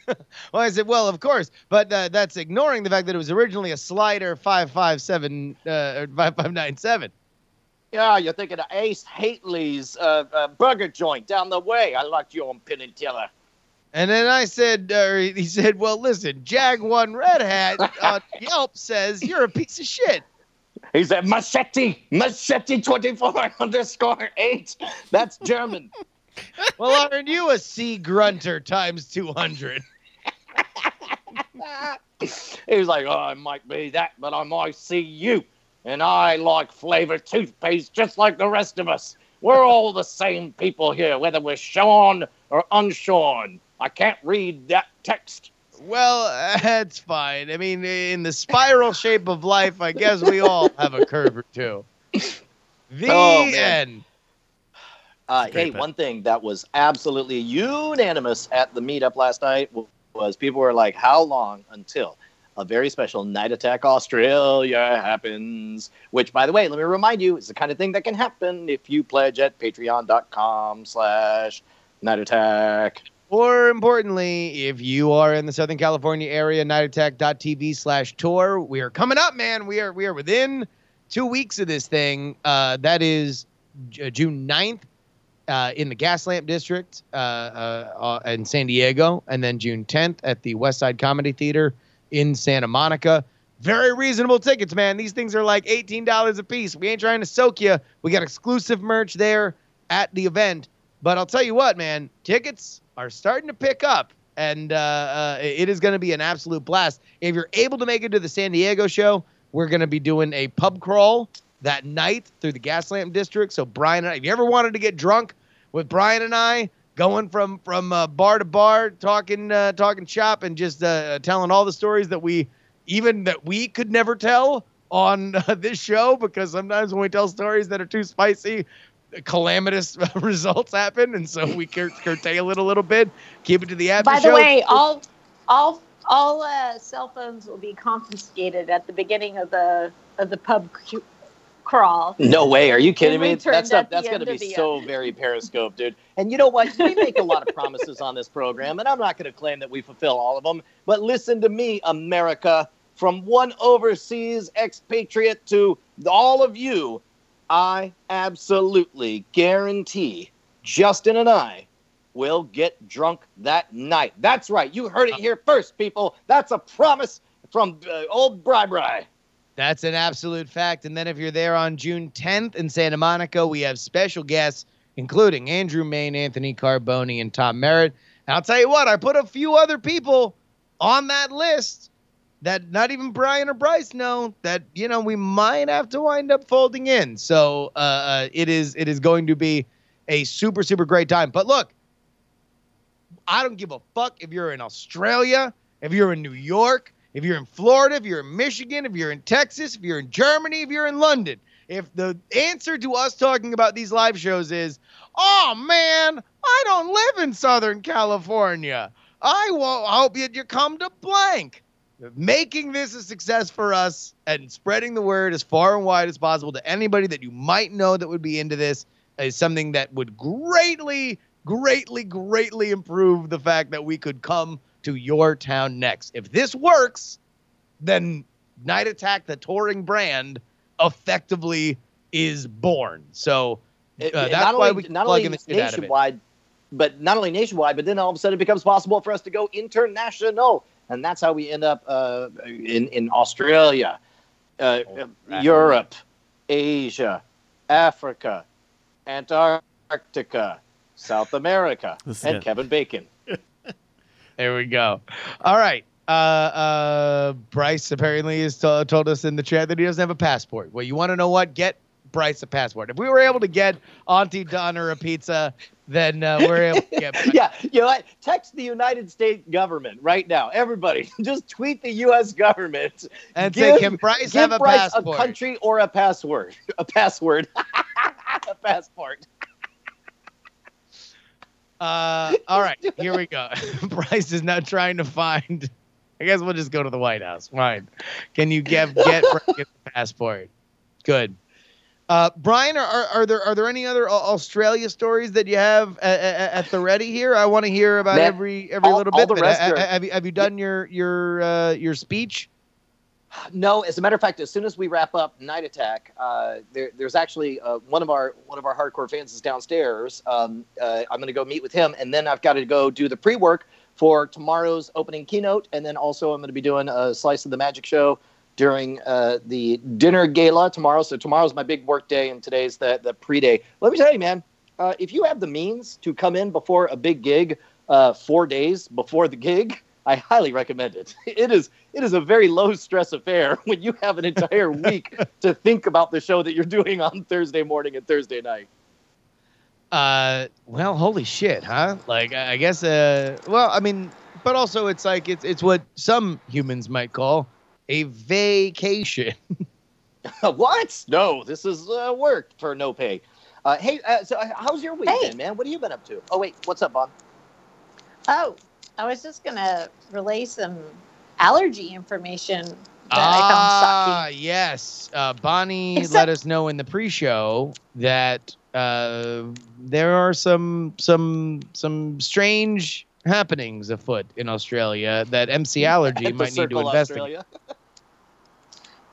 Well, I said, well, of course, but that's ignoring the fact that it was originally a slider 557 or 5597. Yeah, you're thinking of Ace Hately's burger joint down the way. I liked you on Penn and Teller. And then I said, he said, well, listen, Jag One Red Hat on Yelp says you're a piece of shit. He said, Machete 24_8. That's German. Well, aren't you a C grunter times 200? He was like, oh, I might be that, but I'm ICU. And I like flavored toothpaste just like the rest of us. We're all the same people here, whether we're shorn or unshorn. I can't read that text. Well, that's fine. I mean, in the spiral shape of life, I guess we all have a curve or two. The end. Hey, one thing that was absolutely unanimous at the meetup last night was people were like, how long until a very special Night Attack Australia happens? Which, by the way, let me remind you, is the kind of thing that can happen if you pledge at patreon.com/Night Attack. More importantly, if you are in the Southern California area, nightattack.tv/tour. We are coming up, man. We are within 2 weeks of this thing. That is June 9th in the Gaslamp District in San Diego, and then June 10th at the West Side Comedy Theater in Santa Monica. Very reasonable tickets, man. These things are like $18 a piece. We ain't trying to soak you. We got exclusive merch there at the event. But I'll tell you what, man, tickets are starting to pick up, and it is going to be an absolute blast. If you're able to make it to the San Diego show, we're going to be doing a pub crawl that night through the Gaslamp District. So Brian and I, if you ever wanted to get drunk with Brian and I, going from bar to bar, talking shop, and just telling all the stories that we could never tell on this show, because sometimes when we tell stories that are too spicy, calamitous results happen, and so we curtail it a little bit, keep it to the after show. By the way, all cell phones will be confiscated at the beginning of the pub crawl. No way. Are you kidding me? That's going to be so very Periscope, dude. And you know what? We make a lot of promises on this program, and I'm not going to claim that we fulfill all of them. But listen to me, America. From one overseas expatriate to all of you, I absolutely guarantee Justin and I will get drunk that night. That's right. You heard it here first, people. That's a promise from old Bri. That's an absolute fact. And then if you're there on June 10th in Santa Monica, we have special guests, including Andrew Main, Anthony Carboni, and Tom Merritt. And I'll tell you what, I put a few other people on that list that not even Brian or Bryce know that, we might have to wind up folding in. So it is going to be a super, super great time. But look, I don't give a fuck if you're in Australia, if you're in New York, if you're in Florida, if you're in Michigan, if you're in Texas, if you're in Germany, if you're in London. If the answer to us talking about these live shows is, oh, man, I don't live in Southern California, I hope you come to blank. Making this a success for us and spreading the word as far and wide as possible to anybody that you might know that would be into this is something that would greatly, greatly, greatly improve the fact that we could come to your town next. If this works, then Night Attack, the touring brand, effectively is born. So that's why we not plug only in the shit out of it. But not only nationwide, but then all of a sudden it becomes possible for us to go international. And that's how we end up in Australia, Europe, Asia, Africa, Antarctica, South America, and Kevin Bacon. There we go. All right. Bryce apparently has told us in the chat that he doesn't have a passport. Well, you want to know what? Get Bryce a passport. If we were able to get Auntie Donna a pizza, then we're able to get Bryce. Yeah, you know what? Text the United States government right now. Everybody, just tweet the U.S. government and say, can Bryce have a passport? A country or a password. A password. A passport. All right, here we go. Bryce is now trying to find. I guess we'll just go to the White House. Fine. Can you get Bryce a passport? Good. Brian, are there any other Australia stories that you have at the ready here? I want to hear about Man, every all little bit the of it. rest are- Have you done your speech? No, as a matter of fact, as soon as we wrap up Night Attack, there's actually one of our hardcore fans is downstairs. I'm going to go meet with him, and then I've got to go do the pre-work for tomorrow's opening keynote, and then also I'm going to be doing a Slice of the Magic show during the dinner gala tomorrow. So tomorrow's my big work day, and today's the pre-day. Let me tell you, man, if you have the means to come in before a big gig 4 days before the gig, I highly recommend it. It is a very low stress affair when you have an entire week to think about the show that you're doing on Thursday morning and Thursday night. Well, holy shit, huh? Like, I guess, well, I mean, but also it's like, it's what some humans might call a vacation. What? No, this is work for no pay. Hey, so how's your week been, man? What have you been up to? Oh, wait, what's up, Bob? Oh, I was just going to relay some allergy information that I found shocking. Yes. Bonnie let us know in the pre-show that there are some strange happenings afoot in Australia that MC Allergy might need to investigate.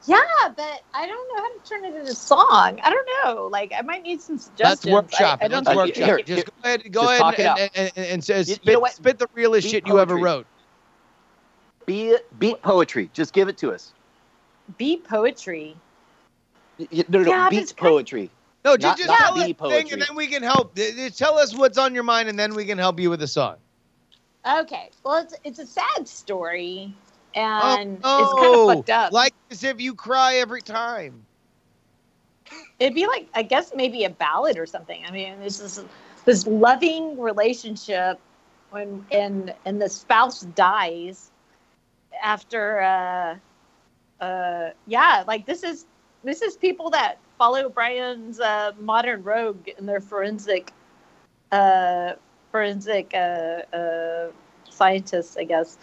Yeah, but I don't know how to turn it into a song. I don't know. Like, I might need some suggestions. Let's workshop it. Let's workshop it. Just go ahead and spit the realest shit you ever wrote. Beat poetry. Just give it to us. Beat poetry? No, beat poetry. No, just tell us poetry. and then we can help. Just tell us what's on your mind, and then we can help you with the song. Okay. Well, it's a sad story. And it's kind of fucked up. Like as if you cry every time. It'd be like, I guess maybe a ballad or something. I mean, it's this loving relationship when and the spouse dies after like this is people that follow Brian's modern rogue and their forensic scientists, I guess.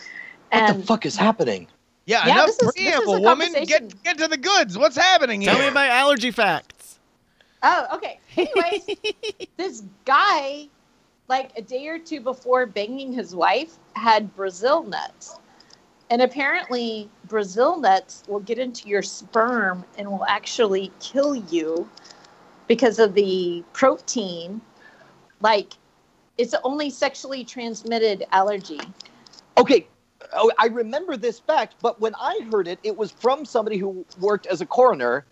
What the fuck is happening? Yeah, enough preamble, woman. Get to the goods. What's happening here? Tell me my allergy facts. Oh, okay. Anyways, this guy, like a day or two before banging his wife, had Brazil nuts. And apparently Brazil nuts will get into your sperm and will actually kill you because of the protein. Like, it's the only sexually transmitted allergy. Okay. Oh, I remember this fact, but when I heard it, it was from somebody who worked as a coroner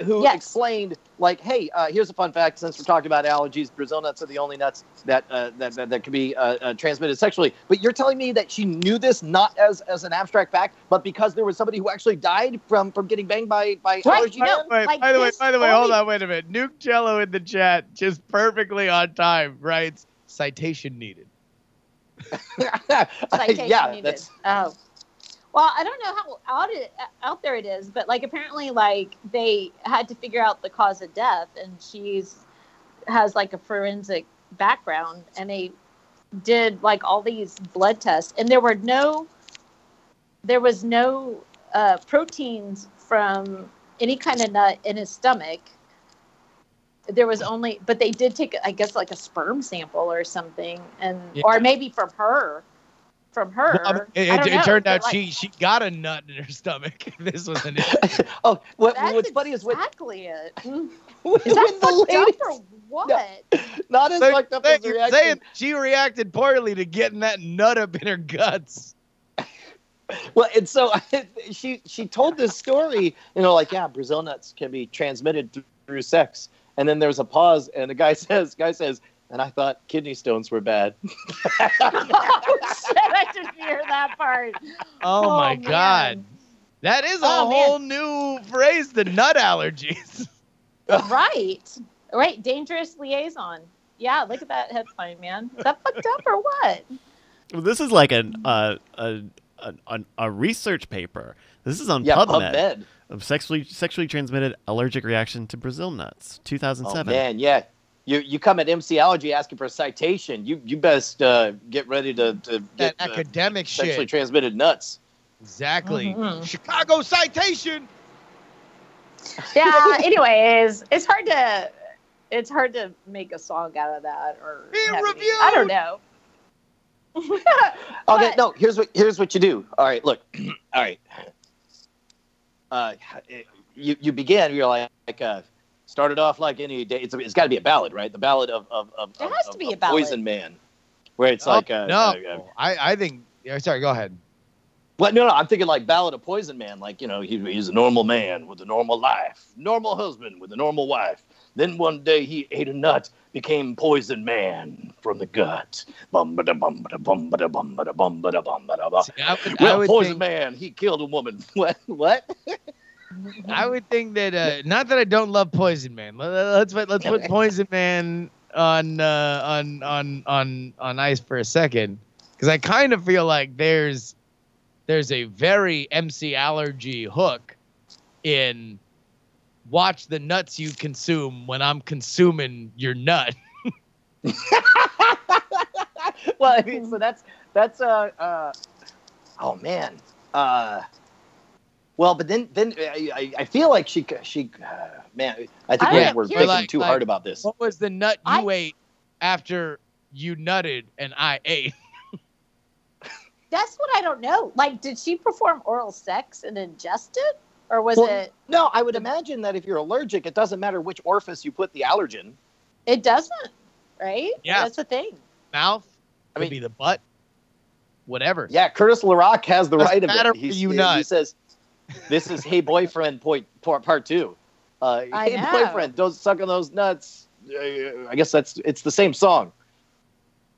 who explained, like, hey, here's a fun fact. Since we're talking about allergies, Brazil nuts are the only nuts that can be transmitted sexually. But you're telling me that she knew this not as an abstract fact, but because there was somebody who actually died from getting banged by allergy? No, by the way, hold on, wait a minute. Nuke Jello in the chat, just perfectly on time, writes, citation needed. That's... Oh, well, I don't know how out there it is, but like apparently, like they had to figure out the cause of death, and has like a forensic background, and they did like all these blood tests, and there was no proteins from any kind of nut in his stomach. There was only, but they did take, I guess, like a sperm sample or something, or maybe from her. Well, it turned out she got a nut in her stomach. This was an issue. Oh, what's funny is exactly it. Is that fucked up or what? No, not as fucked up as the reaction. Saying she reacted poorly to getting that nut up in her guts. Well, and so she told this story, like, yeah, Brazil nuts can be transmitted through sex. And then there's a pause, and the guy says, and I thought kidney stones were bad. Oh, shit, I didn't hear that part. Oh my God. That is a whole new phrase, the nut allergies. Right. Dangerous liaison. Yeah, look at that headline, man. Is that fucked up or what? Well, this is like a research paper. This is on PubMed. Of sexually transmitted allergic reaction to Brazil nuts, 2007. Oh, man, yeah. You come at MC Allergy asking for a citation. You best get ready to get academic shit. Sexually transmitted nuts. Exactly. Mm-hmm. Chicago citation. Yeah. Anyways, it's hard to make a song out of that or review. I don't know. Okay, no. Here's what you do. All right, look. All right. You begin. You're like started off like any day. It's got to be a ballad, right? The ballad of There has to be a ballad. Poison Man, where it's I think. Sorry, go ahead. Well, no, I'm thinking like Ballad of Poison Man. Like, he's a normal man with a normal life, normal husband with a normal wife. Then one day he ate a nut, became Poison Man from the gut. Well, Poison Man, he killed a woman. What? I would think that not that I don't love Poison Man. Let's put Poison Man on ice for a second, because I kind of feel like there's a very MC Allergy hook in watch the nuts you consume when I'm consuming your nut. Well, I mean, so that's oh man. Well, but then I feel like she man, I think we're thinking too hard about this. What was the nut you ate after you nutted and I ate? That's what I don't know. Like, did she perform oral sex and ingest it? Or was it? No, I would imagine that if you're allergic, it doesn't matter which orifice you put the allergen. It doesn't, right? Yeah. That's the thing. Mouth? Could be the butt? Whatever. Yeah, Curtis LaRock has the right of it. He says, this is Hey Boyfriend part 2. Hey Boyfriend, don't suck on those nuts. I guess it's the same song.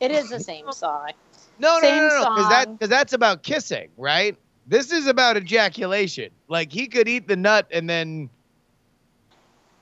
It is the same song. No, because that's about kissing, right? This is about ejaculation. Like, he could eat the nut and then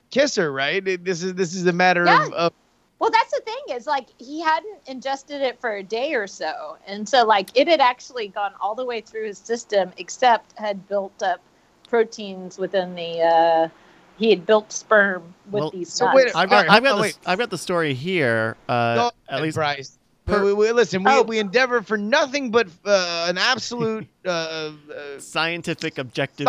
kiss her, right? This is a matter of. Well, that's the thing is, like, he hadn't ingested it for a day or so, and so like it had actually gone all the way through his system, except had built up proteins within the. He had built sperm with these nuts. Wait, I've got the story here. At least, Bryce. Listen, we endeavor for nothing but an absolute scientific objective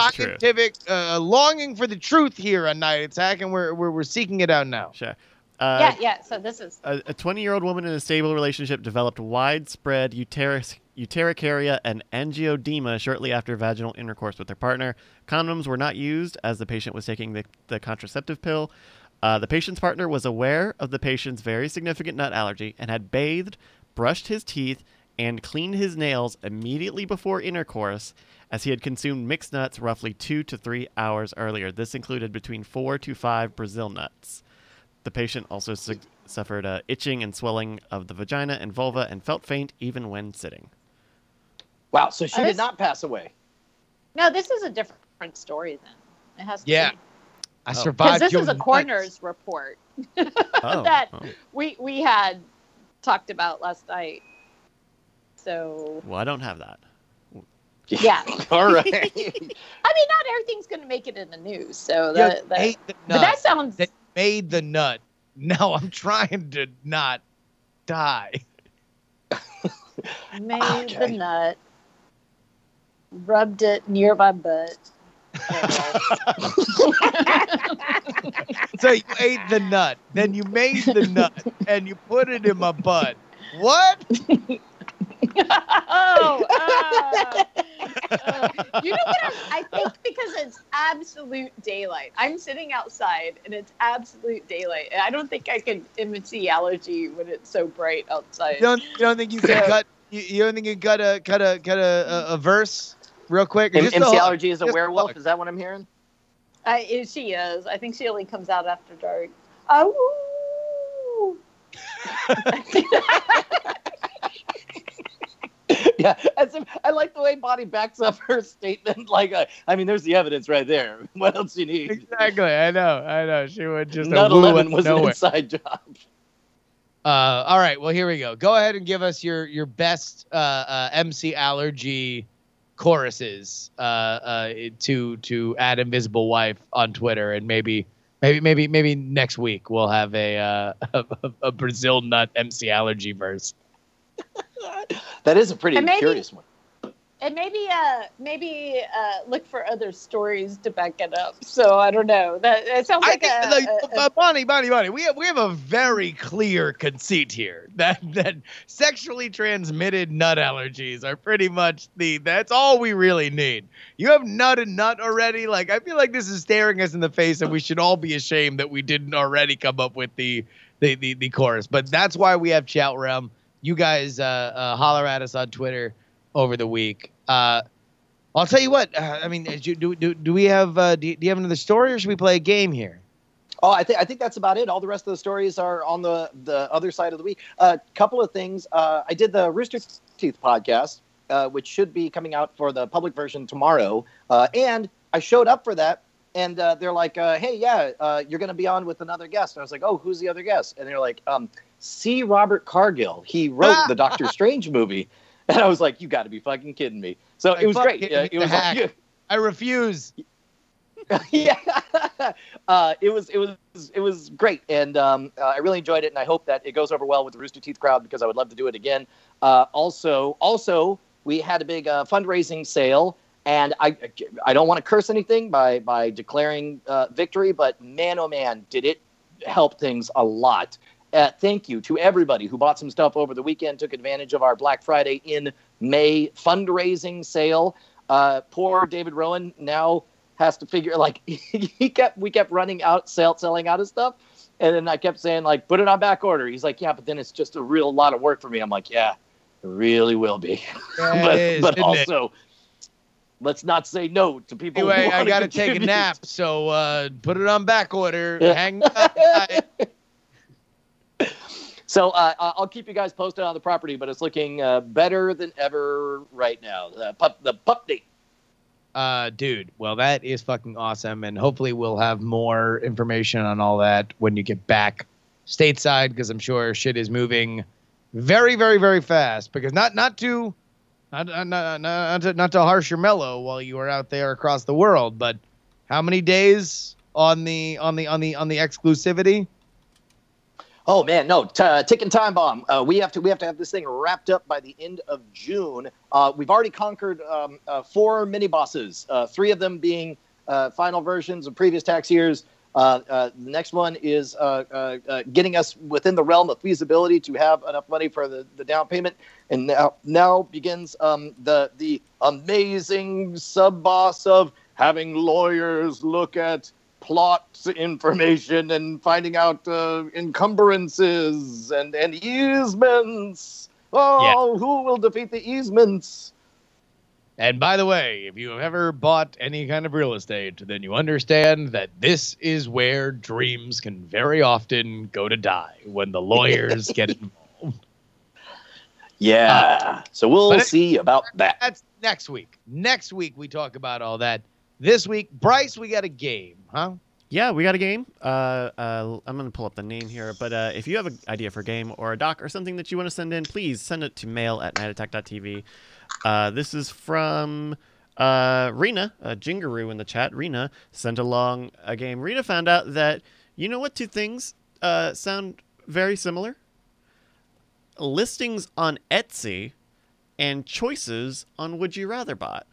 longing for the truth here on Night Attack, and we're seeking it out now. Sure. So this is a 20-year-old woman in a stable relationship developed widespread urticaria and angioedema shortly after vaginal intercourse with her partner. Condoms were not used as the patient was taking the contraceptive pill. The patient's partner was aware of the patient's very significant nut allergy and had bathed, brushed his teeth, and cleaned his nails immediately before intercourse, as he had consumed mixed nuts roughly 2 to 3 hours earlier. This included between 4 to 5 Brazil nuts. The patient also suffered itching and swelling of the vagina and vulva and felt faint even when sitting. Wow, so she did not pass away. No, this is a different story then. It has to be. I survived. Because this is a coroner's report that we had talked about last night. So. Well, I don't have that. Yeah. All right. I mean, not everything's going to make it in the news. So but that sounds. That made the nut. Now I'm trying to not die. Made the nut. Rubbed it near my butt. So you ate the nut, then you made the nut, and you put it in my butt. What? You know what? I think because it's absolute daylight. I'm sitting outside, and it's absolute daylight. And I don't think I can MC allergy when it's so bright outside. You don't think you can cut? You don't think you cut a verse real quick? MC Allergy is a werewolf. Is that what I'm hearing? She is. I think she only comes out after dark. Oh. Yeah, I like the way Bonnie backs up her statement. Like, I mean, there's the evidence right there. What else do you need? Exactly. I know. She would just. Nut 11 was an inside job. All right. Well, here we go. Go ahead and give us your best MC Allergy choruses to add Invisible Wife on Twitter, and maybe next week we'll have a Brazil nut MC Allergy verse. That is a pretty curious one. And maybe look for other stories to back it up. So I don't know. That it sounds like Bonnie. We have a very clear conceit here that sexually transmitted nut allergies are pretty much that's all we really need. You have nut already. Like, I feel like this is staring us in the face, and we should all be ashamed that we didn't already come up with the chorus. But that's why we have Chat Realm. You guys holler at us on Twitter over the week. I'll tell you what. I mean, do we have? Do you have another story, or should we play a game here? Oh, I think that's about it. All the rest of the stories are on the other side of the week. Couple of things. I did the Rooster Teeth podcast, which should be coming out for the public version tomorrow. And I showed up for that, and they're like, "Hey, yeah, you're going to be on with another guest." And I was like, "Oh, who's the other guest?" And they're like, "C. Robert Cargill. He wrote the Doctor Strange movie." And I was like, "You got to be fucking kidding me!" So it was great. It was like, I refuse. Yeah, it was great, and I really enjoyed it, and I hope that it goes over well with the Rooster Teeth crowd because I would love to do it again. Also, we had a big fundraising sale, and I don't want to curse anything by declaring victory, but man, oh man, did it help things a lot. Thank you to everybody who bought some stuff over the weekend, took advantage of our Black Friday in May fundraising sale. Poor David Rowan now has to figure, like, we kept running out, selling out of stuff. And then I kept saying, like, put it on back order. He's like, yeah, but then it's just a real lot of work for me. I'm like, yeah, it really will be. Yeah, but also, let's not say no to people. Anyway, I got to take a nap. So put it on back order. Hang tight. So I'll keep you guys posted on the property, but it's looking better than ever right now. The pup date. Dude, well, that is fucking awesome, and hopefully we'll have more information on all that when you get back stateside, because I'm sure shit is moving very, very, very fast. Because not to harsh your mellow while you are out there across the world, but how many days on the exclusivity? Oh man, no, ticking time bomb. We have to have this thing wrapped up by the end of June. We've already conquered 4 mini bosses, 3 of them being final versions of previous tax years. The next one is getting us within the realm of feasibility to have enough money for the down payment. And now begins the amazing sub boss of having lawyers look at plot information and finding out encumbrances and easements. Oh, yeah. Who will defeat the easements? And by the way, if you have ever bought any kind of real estate, then you understand that this is where dreams can very often go to die when the lawyers get involved. Yeah. So we'll see about that. That's next week. Next week we talk about all that. This week, Bryce, we got a game, huh? Yeah, we got a game. I'm going to pull up the name here. But if you have an idea for a game or a doc or something that you want to send in, please send it to mail@nightattack.tv. This is from Rena, Jingaroo in the chat. Rena sent along a game. Rena found out that, you know what 2 things sound very similar? Listings on Etsy and choices on Would You Rather Bot.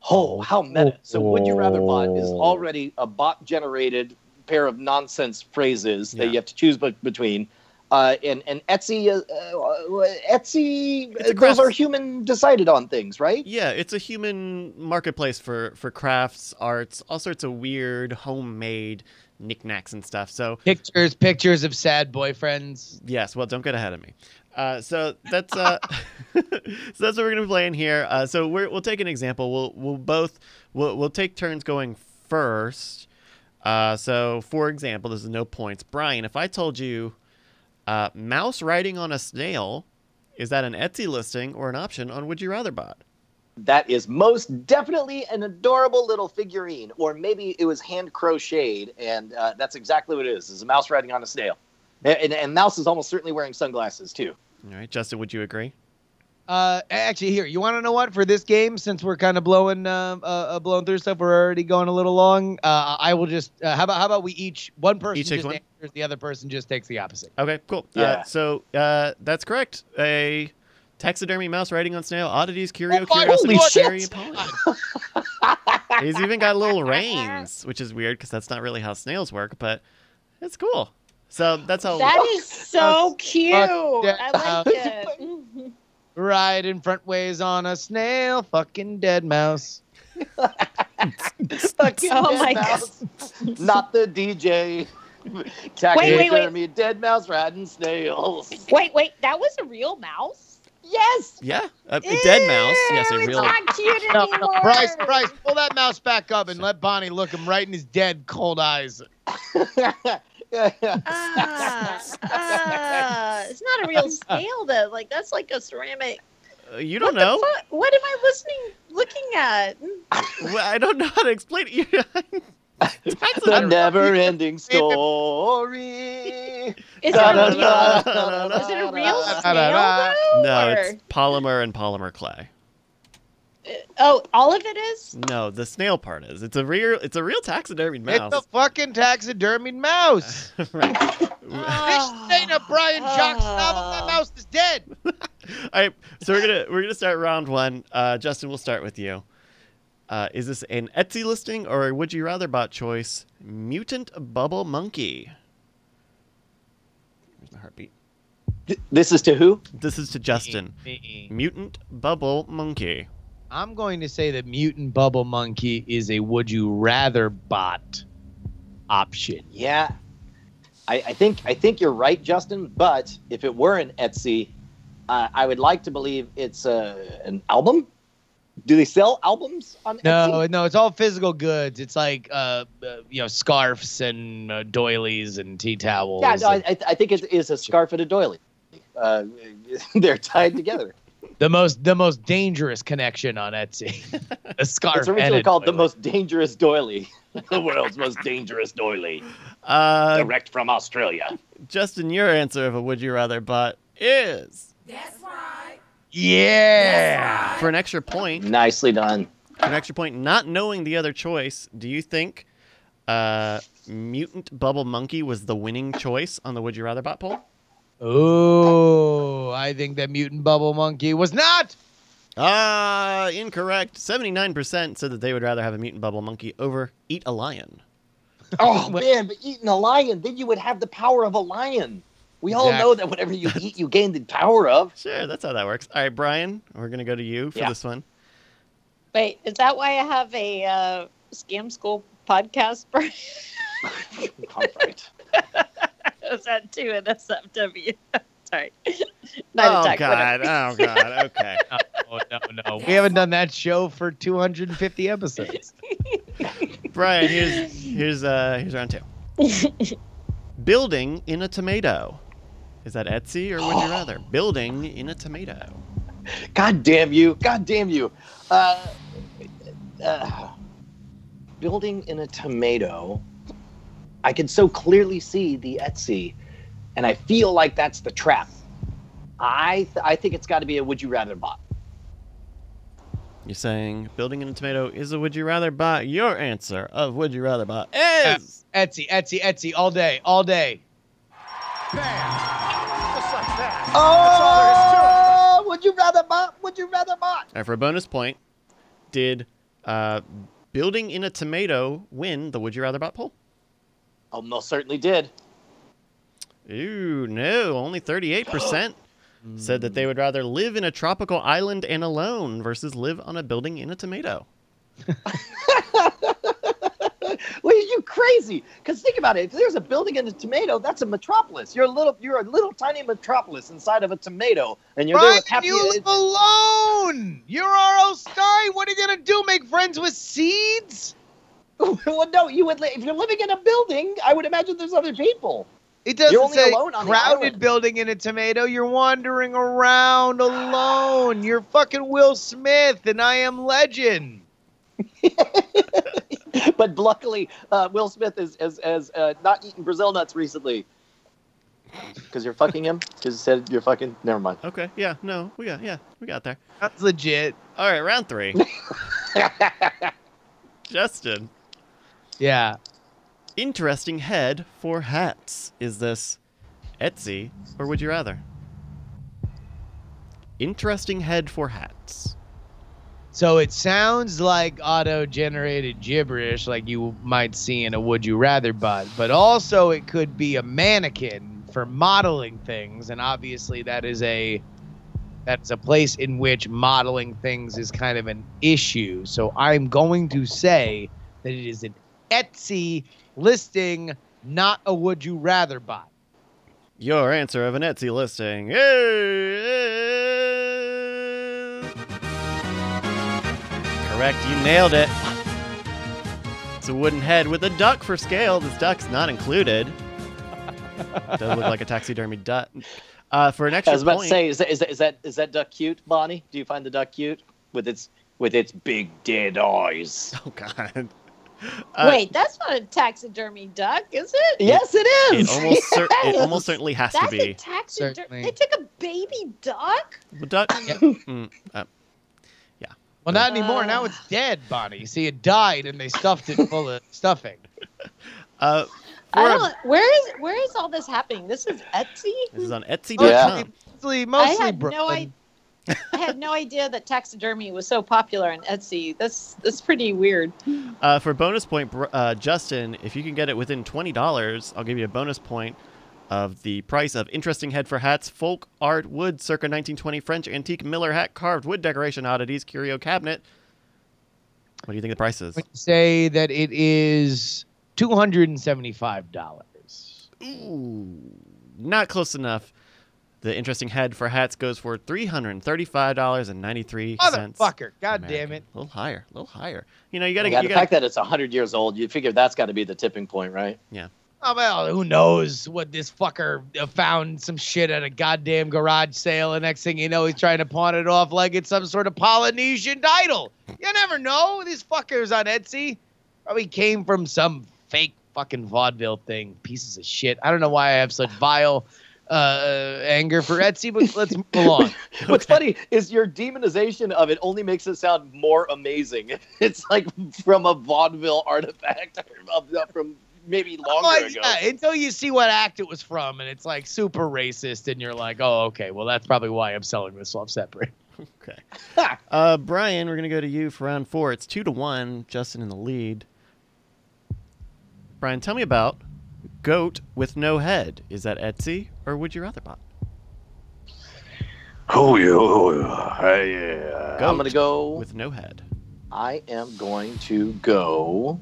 Oh, how meta. So Would You Rather Bot is already a bot-generated pair of nonsense phrases that you have to choose between. And Etsy, those are human decided on things, right? Yeah, it's a human marketplace for crafts, arts, all sorts of weird homemade knickknacks and stuff. So pictures of sad boyfriends. Yes, well, don't get ahead of me. So that's so that's what we're gonna be playing here. So we'll take an example. We'll take turns going first. So for example, this is no points. Brian, if I told you mouse riding on a snail, is that an Etsy listing or an option on Would You Rather Bot? That is most definitely an adorable little figurine, or maybe it was hand crocheted, and that's exactly what it is. It's a mouse riding on a snail. And Mouse is almost certainly wearing sunglasses, too. All right. Justin, would you agree? Actually, here, you want to know what? For this game, since we're kind of blowing through stuff, we're already going a little long. I will just, how about we one person just answers, the other person just takes the opposite. Okay, cool. Yeah. So that's correct. A Taxidermy mouse riding on snail, oddities, curio, Oh my curiosity, holy cherry, shit! pollen. He's even got little reins, which is weird because that's not really how snails work, but it's cool. So that's how. That is so cute. yeah. I like it. Riding front ways on a snail, fucking dead mouse. Fucking Oh dead my mouse. Not the DJ. wait. Taxidermy, dead mouse riding snails. Wait, that was a real mouse? Yes. Yeah, a dead mouse. Yes, a Ew, real. It's not cute No, anymore. Bryce, pull that mouse back up and let Bonnie look him right in his dead, cold eyes. It's not a real snail though. Like that's like a ceramic. You don't What know. the fuck? What am I looking at? Well, I don't know how to explain it. The never-ending story. Is it a real snail though? No, or- it's polymer and polymer clay. Oh, all of it is? No, the snail part is. It's a real taxidermied mouse. It's a fucking taxidermied mouse. Right. This ain't a Brian Jacques novel. That mouse is dead. All right, so we're gonna start round one. Justin, we'll start with you. Is this an Etsy listing or a would you rather bot choice? Mutant bubble monkey. Here's my heartbeat. This is to who? This is to Justin. Mutant bubble monkey. I'm going to say that Mutant Bubble Monkey is a would you rather bot option. Yeah, I think you're right, Justin. But if it were an Etsy, I would like to believe it's an album. Do they sell albums on Etsy? No, it's all physical goods. It's like scarves and doilies and tea towels. Yeah, no, I think it is a scarf and a doily. They're tied together. The most dangerous connection on Etsy. A scarf. It's originally and a called the doily. most dangerous doily. The world's most dangerous doily. Direct from Australia. Justin, your answer of a would you rather bot is Yeah. for an extra point. Nicely done. For an extra point, not knowing the other choice, do you think Mutant Bubble Monkey was the winning choice on the would you rather bot poll? Oh, I think that Mutant Bubble Monkey was not. Incorrect. 79% said that they would rather have a mutant bubble monkey over eat a lion. Oh, man, but eating a lion, then you would have the power of a lion. We all know that whatever you eat, you gain the power of. Sure, that's how that works. All right, Brian, we're going to go to you for this one. Wait, is that why I have a scam school podcast? All right. Is that too in SFW? Sorry. Oh, God. Okay. No. We haven't done that show for 250 episodes. Brian, here's round two. Building in a tomato. Is that Etsy or would you rather? Building in a tomato. God damn you. God damn you. Building in a tomato. I can so clearly see the Etsy, and I feel like that's the trap. I think it's got to be a would you rather bot. You're saying building in a tomato is a would you rather bot. Your answer of would you rather bot is Etsy, all day. Oh, would you rather bot? Would you rather bot? All right, for a bonus point, did building in a tomato win the would you rather bot poll? Oh, most certainly did. Ooh, no. Only 38% said that they would rather live in a tropical island and alone versus live on a building in a tomato. Well, you crazy? Because think about it. If there's a building in a tomato, that's a metropolis. You're a little tiny metropolis inside of a tomato, and you're there Brian, with happy. you live alone. You're R.L. Stein. What are you gonna do? Make friends with seeds? Well, no, you would. If you're living in a building, I would imagine there's other people. It doesn't You're only say alone on the crowded island. building in a tomato. You're wandering around alone. You're fucking Will Smith, and I Am Legend. But luckily, Will Smith has not eaten Brazil nuts recently. Because you're fucking him? Because you said you're fucking... Never mind. Okay, yeah, no, we got there. That's legit. All right, round 3. Justin. Yeah. Interesting head for hats. Is this Etsy or would you rather? interesting head for hats. So it sounds like auto-generated gibberish like you might see in a Would You Rather bot, but also it could be a mannequin for modeling things, and obviously that's a place in which modeling things is kind of an issue. So I'm going to say that it is an Etsy listing, not a Would You Rather bot. Your answer of an Etsy listing is correct. You nailed it. It's a wooden head with a duck for scale. This duck's not included. Does look like a taxidermy duck. For an extra I was about point, to say, is that duck cute, Bonnie? Do you find the duck cute with its big dead eyes? oh god, Wait, that's not a taxidermy duck, is it? Yes, it it is. it almost certainly has to That's a be. taxidermy. Certainly. They took a baby duck. The duck. Well, not anymore. Now it's dead, Bonnie. You see, it died, and they stuffed it full of stuffing. For I a- don't. Where is all this happening? This is Etsy. this is on Etsy.com. Mostly I had no idea that taxidermy was so popular on Etsy. That's pretty weird. For bonus point, Justin, if you can get it within $20, I'll give you a bonus point of the price of interesting head for hats, folk art wood, circa 1920 French antique Miller hat, carved wood decoration oddities, curio cabinet. What do you think the price is? I would say that it is $275. Ooh, not close enough. The interesting head for hats goes for $335.93. Motherfucker! God damn it! A little higher, a little higher. You know, you gotta Yeah, get. the fact that it's 100 years old, you figure that's got to be the tipping point, right? Oh, well, who knows what this fucker found some shit at a goddamn garage sale, and next thing you know, he's trying to pawn it off like it's some sort of Polynesian idol. You never know. These fuckers on Etsy probably came from some fake fucking vaudeville thing. Pieces of shit. I don't know why I have such vile anger for Etsy, but let's move along. What's funny is your demonization of it only makes it sound more amazing. It's like from a vaudeville artifact from maybe longer ago. Yeah, until you see what act it was from, and it's like super racist, and you're like, oh, okay, well, that's probably why I'm selling this off separate. Okay. Brian, we're gonna go to you for round 4. It's 2-1. Justin in the lead. Brian, tell me about goat with no head. Is that Etsy or Would You Rather bot? Oh yeah. Goat I'm gonna go with no head. I am going to go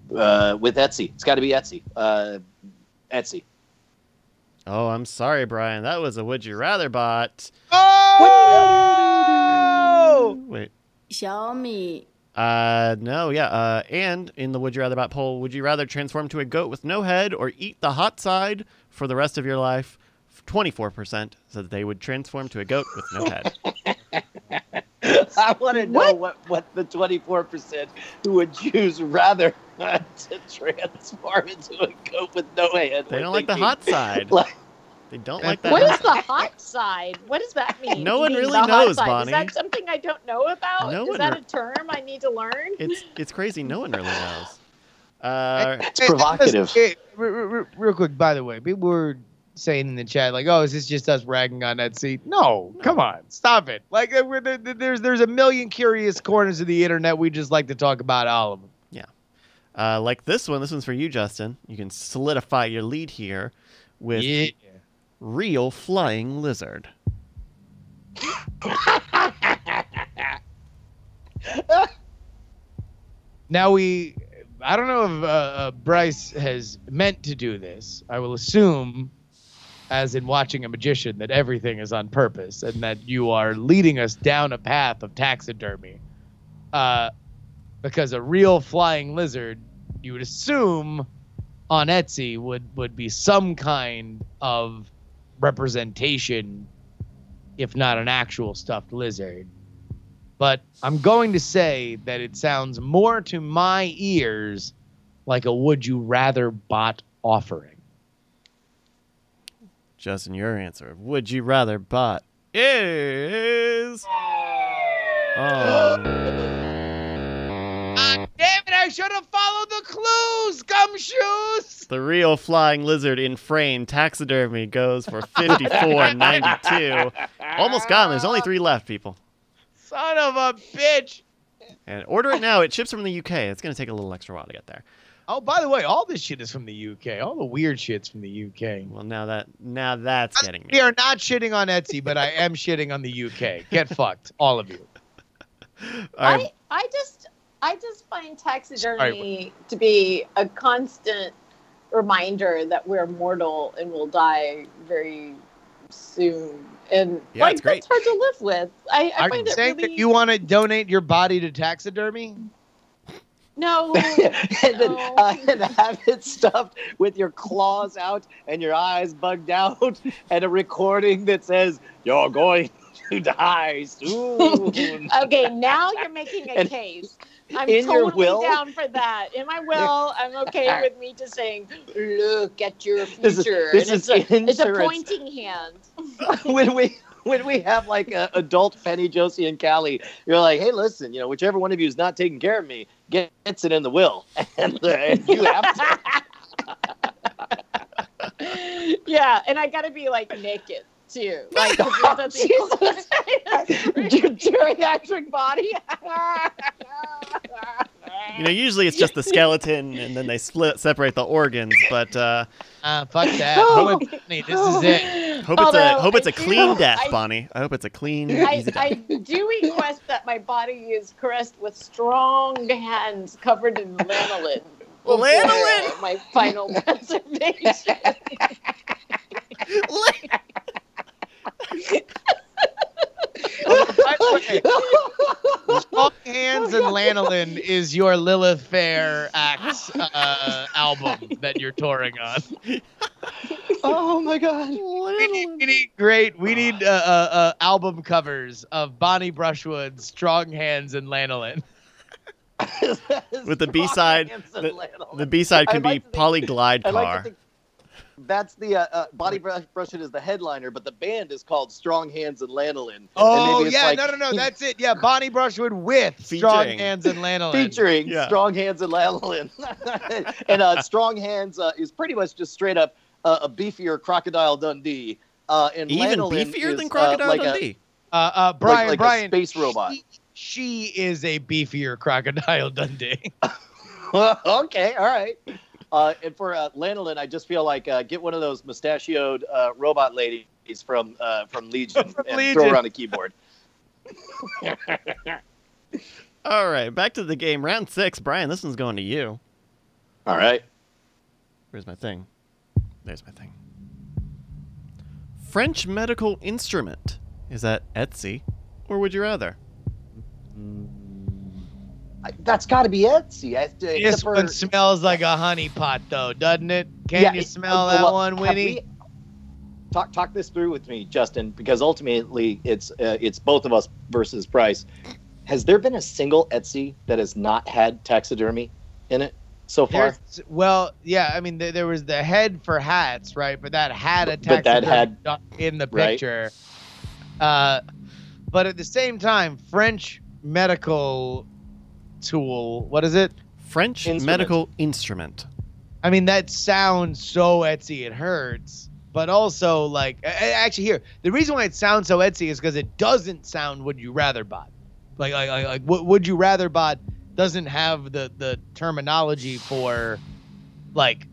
with Etsy. It's got to be Etsy. Etsy. Oh, I'm sorry, Brian. That was a Would You Rather bot. Oh! Wait. 小米 No, yeah. And in the Would You Rather bot poll, would you rather transform to a goat with no head or eat the hot side for the rest of your life? 24% said that they would transform to a goat with no head. I want to know what the 24% who would choose rather to transform into a goat with no head. They don't like the hot side. They don't like that. What is the hot side? What does that mean? No one You mean really the hot knows, side? Bonnie. Is that something I don't know about? No is one that re- a term I need to learn? It's crazy. No one really knows. It's provocative. Hey, real quick, by the way, people were saying in the chat, like, oh, is this just us ragging on Etsy? No, come on, stop it. Like, there's a million curious corners of the internet. We just like to talk about all of them. Like this one. This one's for you, Justin. You can solidify your lead here with real flying lizard. Now I don't know if Bryce has meant to do this. I will assume, as in watching a magician, that everything is on purpose and that you are leading us down a path of taxidermy. Because a real flying lizard, you would assume, on Etsy would be some kind of representation, if not an actual stuffed lizard. But I'm going to say that it sounds more to my ears like a Would You Rather bot offering. Justin, your answer of Would You Rather bot is... Oh. Damn it, I I should have followed the clues, gumshoes. The real flying lizard in frame taxidermy goes for $54.92. Almost gone. There's only 3 left, people. Son of a bitch. And order it now. It ships from the UK. It's going to take a little extra while to get there. Oh, by the way, all this shit is from the UK. All the weird shit's from the UK. Well, now that's getting me. We are not shitting on Etsy, but I am shitting on the UK. Get fucked, all of you. All right. I just find taxidermy to be a constant reminder that we're mortal and will die very soon. And Yeah, it's great. that's hard to live with. I Are find you it saying really that you want to donate your body to taxidermy? no. and then No. and have it stuffed with your claws out and your eyes bugged out, and a recording that says "You're going to die soon." Okay, now you're making a And case. I'm in your totally will? down for that. In my will, I'm okay with me just saying, "Look at your This is- future." this And is it's a insurance. pointing hand. when we have like adult Penny, Josie, and Callie, you're like, hey, listen, whichever one of you is not taking care of me gets it in the will, and you have to. Yeah, and I got to be like naked too. Like that's Jesus. geriatric body. Usually it's just the skeleton, and then they separate the organs. But Fuck that. This is it. hope it's a I clean do- death, I- Bonnie. I hope it's a clean, I easy death. I do request that my body is caressed with strong hands covered in lanolin. before Lanolin? My final preservation. By the way, Strong Hands and Lanolin is your Lilith Fair Acts album that you're touring on. Oh my God. We need album covers of Bonnie Brushwood's Strong Hands and Lanolin. With the B-side, the B-side I'd can like be to think- Polyglide I like Car. to think that's the Body Brushwood is the headliner, but the band is called Strong Hands and Lanolin. And Oh, maybe it's yeah, like no, that's it. Yeah, Bonnie Brushwood with Strong Featuring. Hands and Lanolin. featuring Yeah. Strong Hands and Lanolin. And Strong Hands is pretty much just straight up a beefier Crocodile Dundee. And Even Lanolin beefier is, than Crocodile like Dundee. Brian, like a Brian. space robot. She is a beefier Crocodile Dundee. Okay, all right. And for Lanolin, I just feel like get one of those mustachioed robot ladies from Legion From and Legion. throw her on a keyboard. All right, back to the game. Round 6. Brian, this one's going to you. All right. Where's my thing? There's my thing. French medical instrument. Is that Etsy, or would you rather? That's got to be Etsy. This one smells like a honey pot, though, doesn't it? Can you smell that one, Winnie? Talk this through with me, Justin, because ultimately it's both of us versus Bryce. Has there been a single Etsy that has not had taxidermy in it so far? Well, yeah, I mean, there was the head for hats, right? But that had a But that taxidermy had- in the right. picture. But at the same time, French medical tool, what is it? French Instrument. medical instrument. I mean, that sounds so Etsy, it hurts. But also, like, actually, here, the reason why it sounds so Etsy is because it doesn't sound Would You Rather Bot. Like Would You Rather Bot doesn't have the terminology for, like,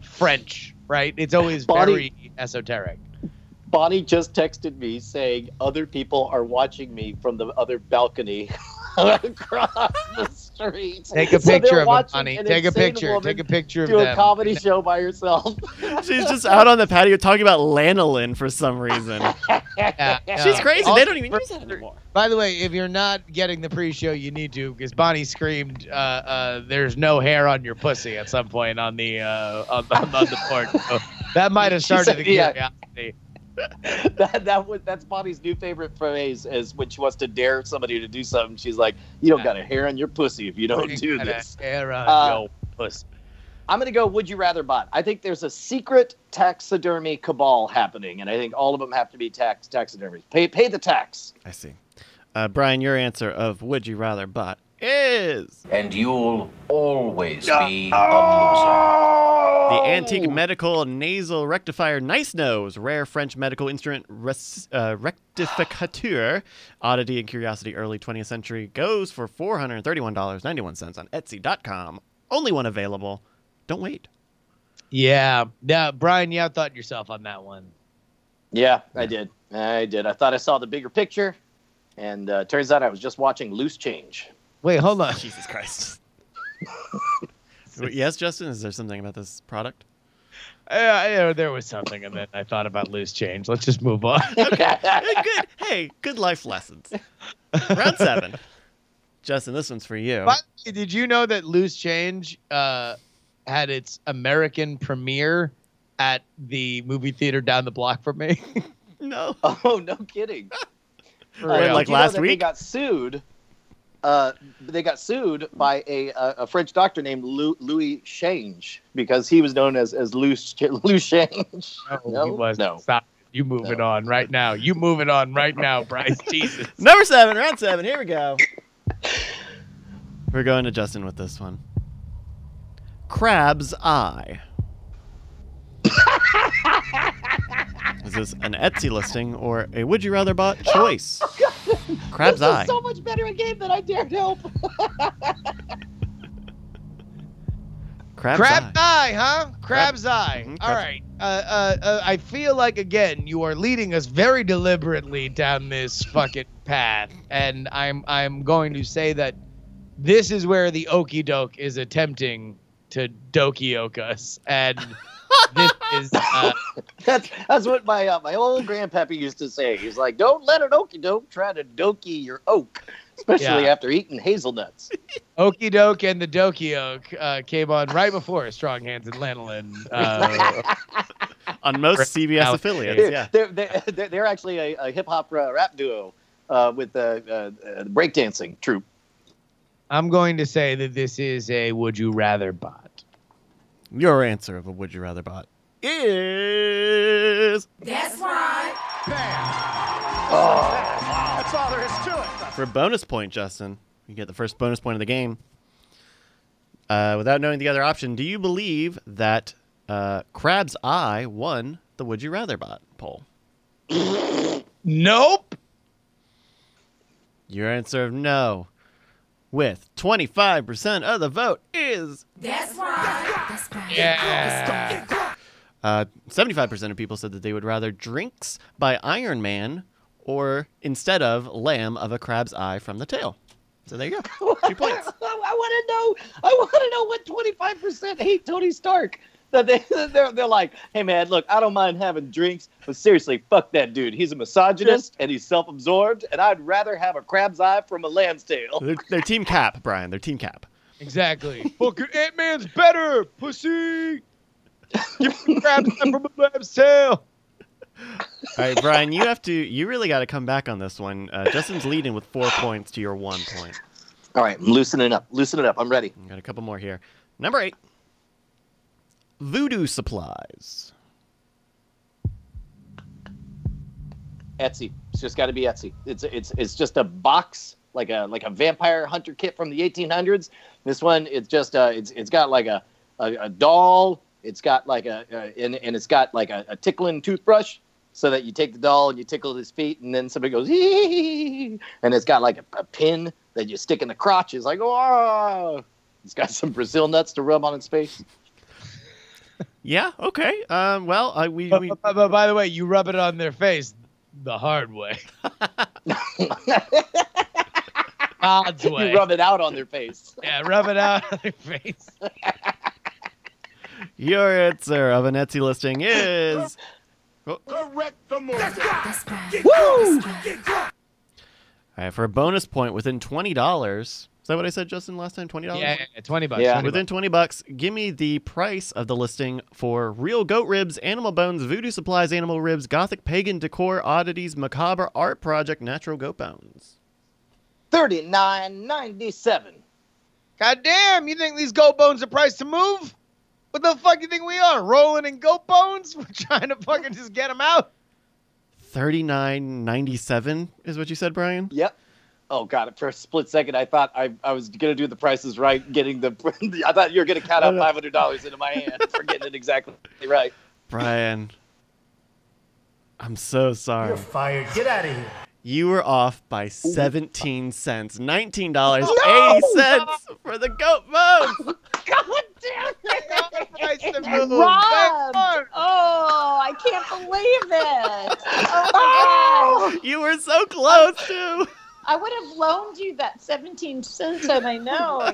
French, right? It's always very esoteric. Bonnie just texted me saying other people are watching me from the other balcony across the street. Take a So they're picture of him, watching Bonnie. an Take a insane picture. woman Take a picture of do them. a comedy show by herself. She's just out on the patio talking about lanolin for some reason. Yeah, She's crazy. Also, They don't even use that anymore. By the way, if you're not getting the pre-show, you need to, because Bonnie screamed, "There's no hair on your pussy" at some point on the on the board. So that might have started said, the yeah. curiosity. That's Bonnie's new favorite phrase is when she wants to dare somebody to do something. She's like, "You don't got a hair on your pussy if you don't do Got a this." hair on your pussy. I'm gonna go. Would you rather bot? I think there's a secret taxidermy cabal happening, and I think all of them have to be taxidermies. Pay the tax. I see. Brian, your answer of would you rather but is And you'll always be a loser. the antique medical nasal rectifier Nice Nose, rare French medical instrument rectificateur, oddity and curiosity early 20th century, goes for $431.91 on Etsy.com. Only one available. Don't wait. Yeah. Now, Brian, you outthought yourself on that one. Yeah, I did. I thought I saw the bigger picture, and turns out I was just watching Loose Change. Wait, hold on. Jesus Christ. Yes, Justin, is there something about this product? Yeah, there was something, and then I thought about Loose Change. Let's just move on. Okay. Good. Hey, good life lessons. Round 7. Justin, this one's for you. But did you know that Loose Change had its American premiere at the movie theater down the block from me? No. Oh, no kidding. Like last week? They got sued. They got sued by a French doctor named Louis Change because he was known as Loose Change. No. Stop. You move it on right now. You move it on right now, Bryce. Jesus. Number 7, round 7. Here we go. We're going to Justin with this one. Crab's Eye. Is this an Etsy listing or a would you rather bought choice? Crab's This Eye. is so much better a game than I dared hope. Crab's Crab's Eye. Eye, huh? Crab's Eye. Mhm, All right. I feel like, again, you are leading us very deliberately down this fucking path. And I'm going to say that this is where the Okie Doke is attempting to dokioke us. And this is... That's what my old grandpappy used to say. He's like, don't let an okie doke try to dokey your oak, especially after eating hazelnuts. Okie Doke and the Dokioke came on right before Strong Hands and Lanolin. On most CBS affiliates, yeah. They're actually a hip hop rap duo with the breakdancing troupe. I'm going to say that this is a would you rather bot. Your answer of a would you rather bot is... That's right. That's all there is to it. For a bonus point, Justin, you get the first bonus point of the game. Without knowing the other option, do you believe that Crab's Eye won the Would You Rather bot poll? Nope. Your answer of no, with 25% of the vote, is... That's right. That's right. Yeah. 75% of people said that they would rather Drinks by Iron Man or instead of Lamb of a Crab's Eye from the Tail. So there you go. 2 points. I want to know what 25% hate Tony Stark. That they're like, hey man, look, I don't mind having drinks, but seriously, fuck that dude. He's a misogynist and he's self-absorbed, and I'd rather have a crab's eye from a lamb's tail. They're Team Cap, Brian. They're Team Cap. Exactly. Fucking Ant-Man's better, pussy. Give me crab's eye from a lamb's tail. All right, Brian, you really got to come back on this one. Justin's leading with 4 points to your 1 point. All right, I'm loosening up. I'm ready. Got a couple more here. Number 8. Voodoo supplies. Etsy. It's just got to be Etsy. It's just a box like a vampire hunter kit from the 1800s. This one, it's just it's got like a doll. It's got like and it's got like a tickling toothbrush, so that you take the doll and you tickle his feet, and then somebody goes hee, and it's got like a pin that you stick in the crotch. It's like, oh, it's got some Brazil nuts to rub on its face. Yeah. Okay. Well, we. But by the way, you rub it on their face the hard way. God's way. You rub it out on their face. Yeah, rub it out on their face. Your answer of an Etsy listing is... Correct the motion. That's right. Woo! All right, for a bonus point within $20. Is that what I said, Justin, last time? $20? Yeah, $20. Yeah. Within $20, give me the price of the listing for real goat ribs, animal bones, voodoo supplies, animal ribs, gothic pagan decor, oddities, macabre art project, natural goat bones. $39.97. God damn, you think these goat bones are priced to move? What the fuck you think we are? Rolling in goat bones? We're trying to fucking just get them out? $39.97 is what you said, Brian? Yep. Oh God! For a split second, I thought I was gonna do the Price is Right, getting the. I thought you were gonna count out $500 into my hand for getting it exactly right. Brian, I'm so sorry. You're fired. Get out of here. You were off by 17 cents. $19.80 for the goat bones. God damn it! Robbed! Oh, I can't believe it! Oh my gosh! You were so close, too. I would have loaned you that 17 cents had I known.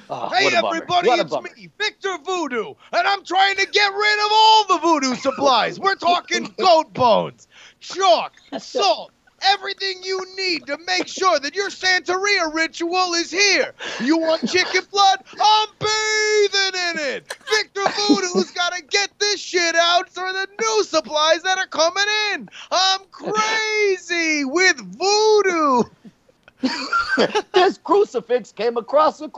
Oh, Hey, what a bummer. everybody, What a it's bummer. me, Victor Voodoo, and I'm trying to get rid of all the voodoo supplies. We're talking goat bones, chalk, salt, everything you need to make sure that your Santeria ritual is here. You want chicken blood? I'm bathing in it. Victor Voodoo's got to get this shit out for the new supplies that are coming in. I'm crazy with voodoo. This crucifix came across the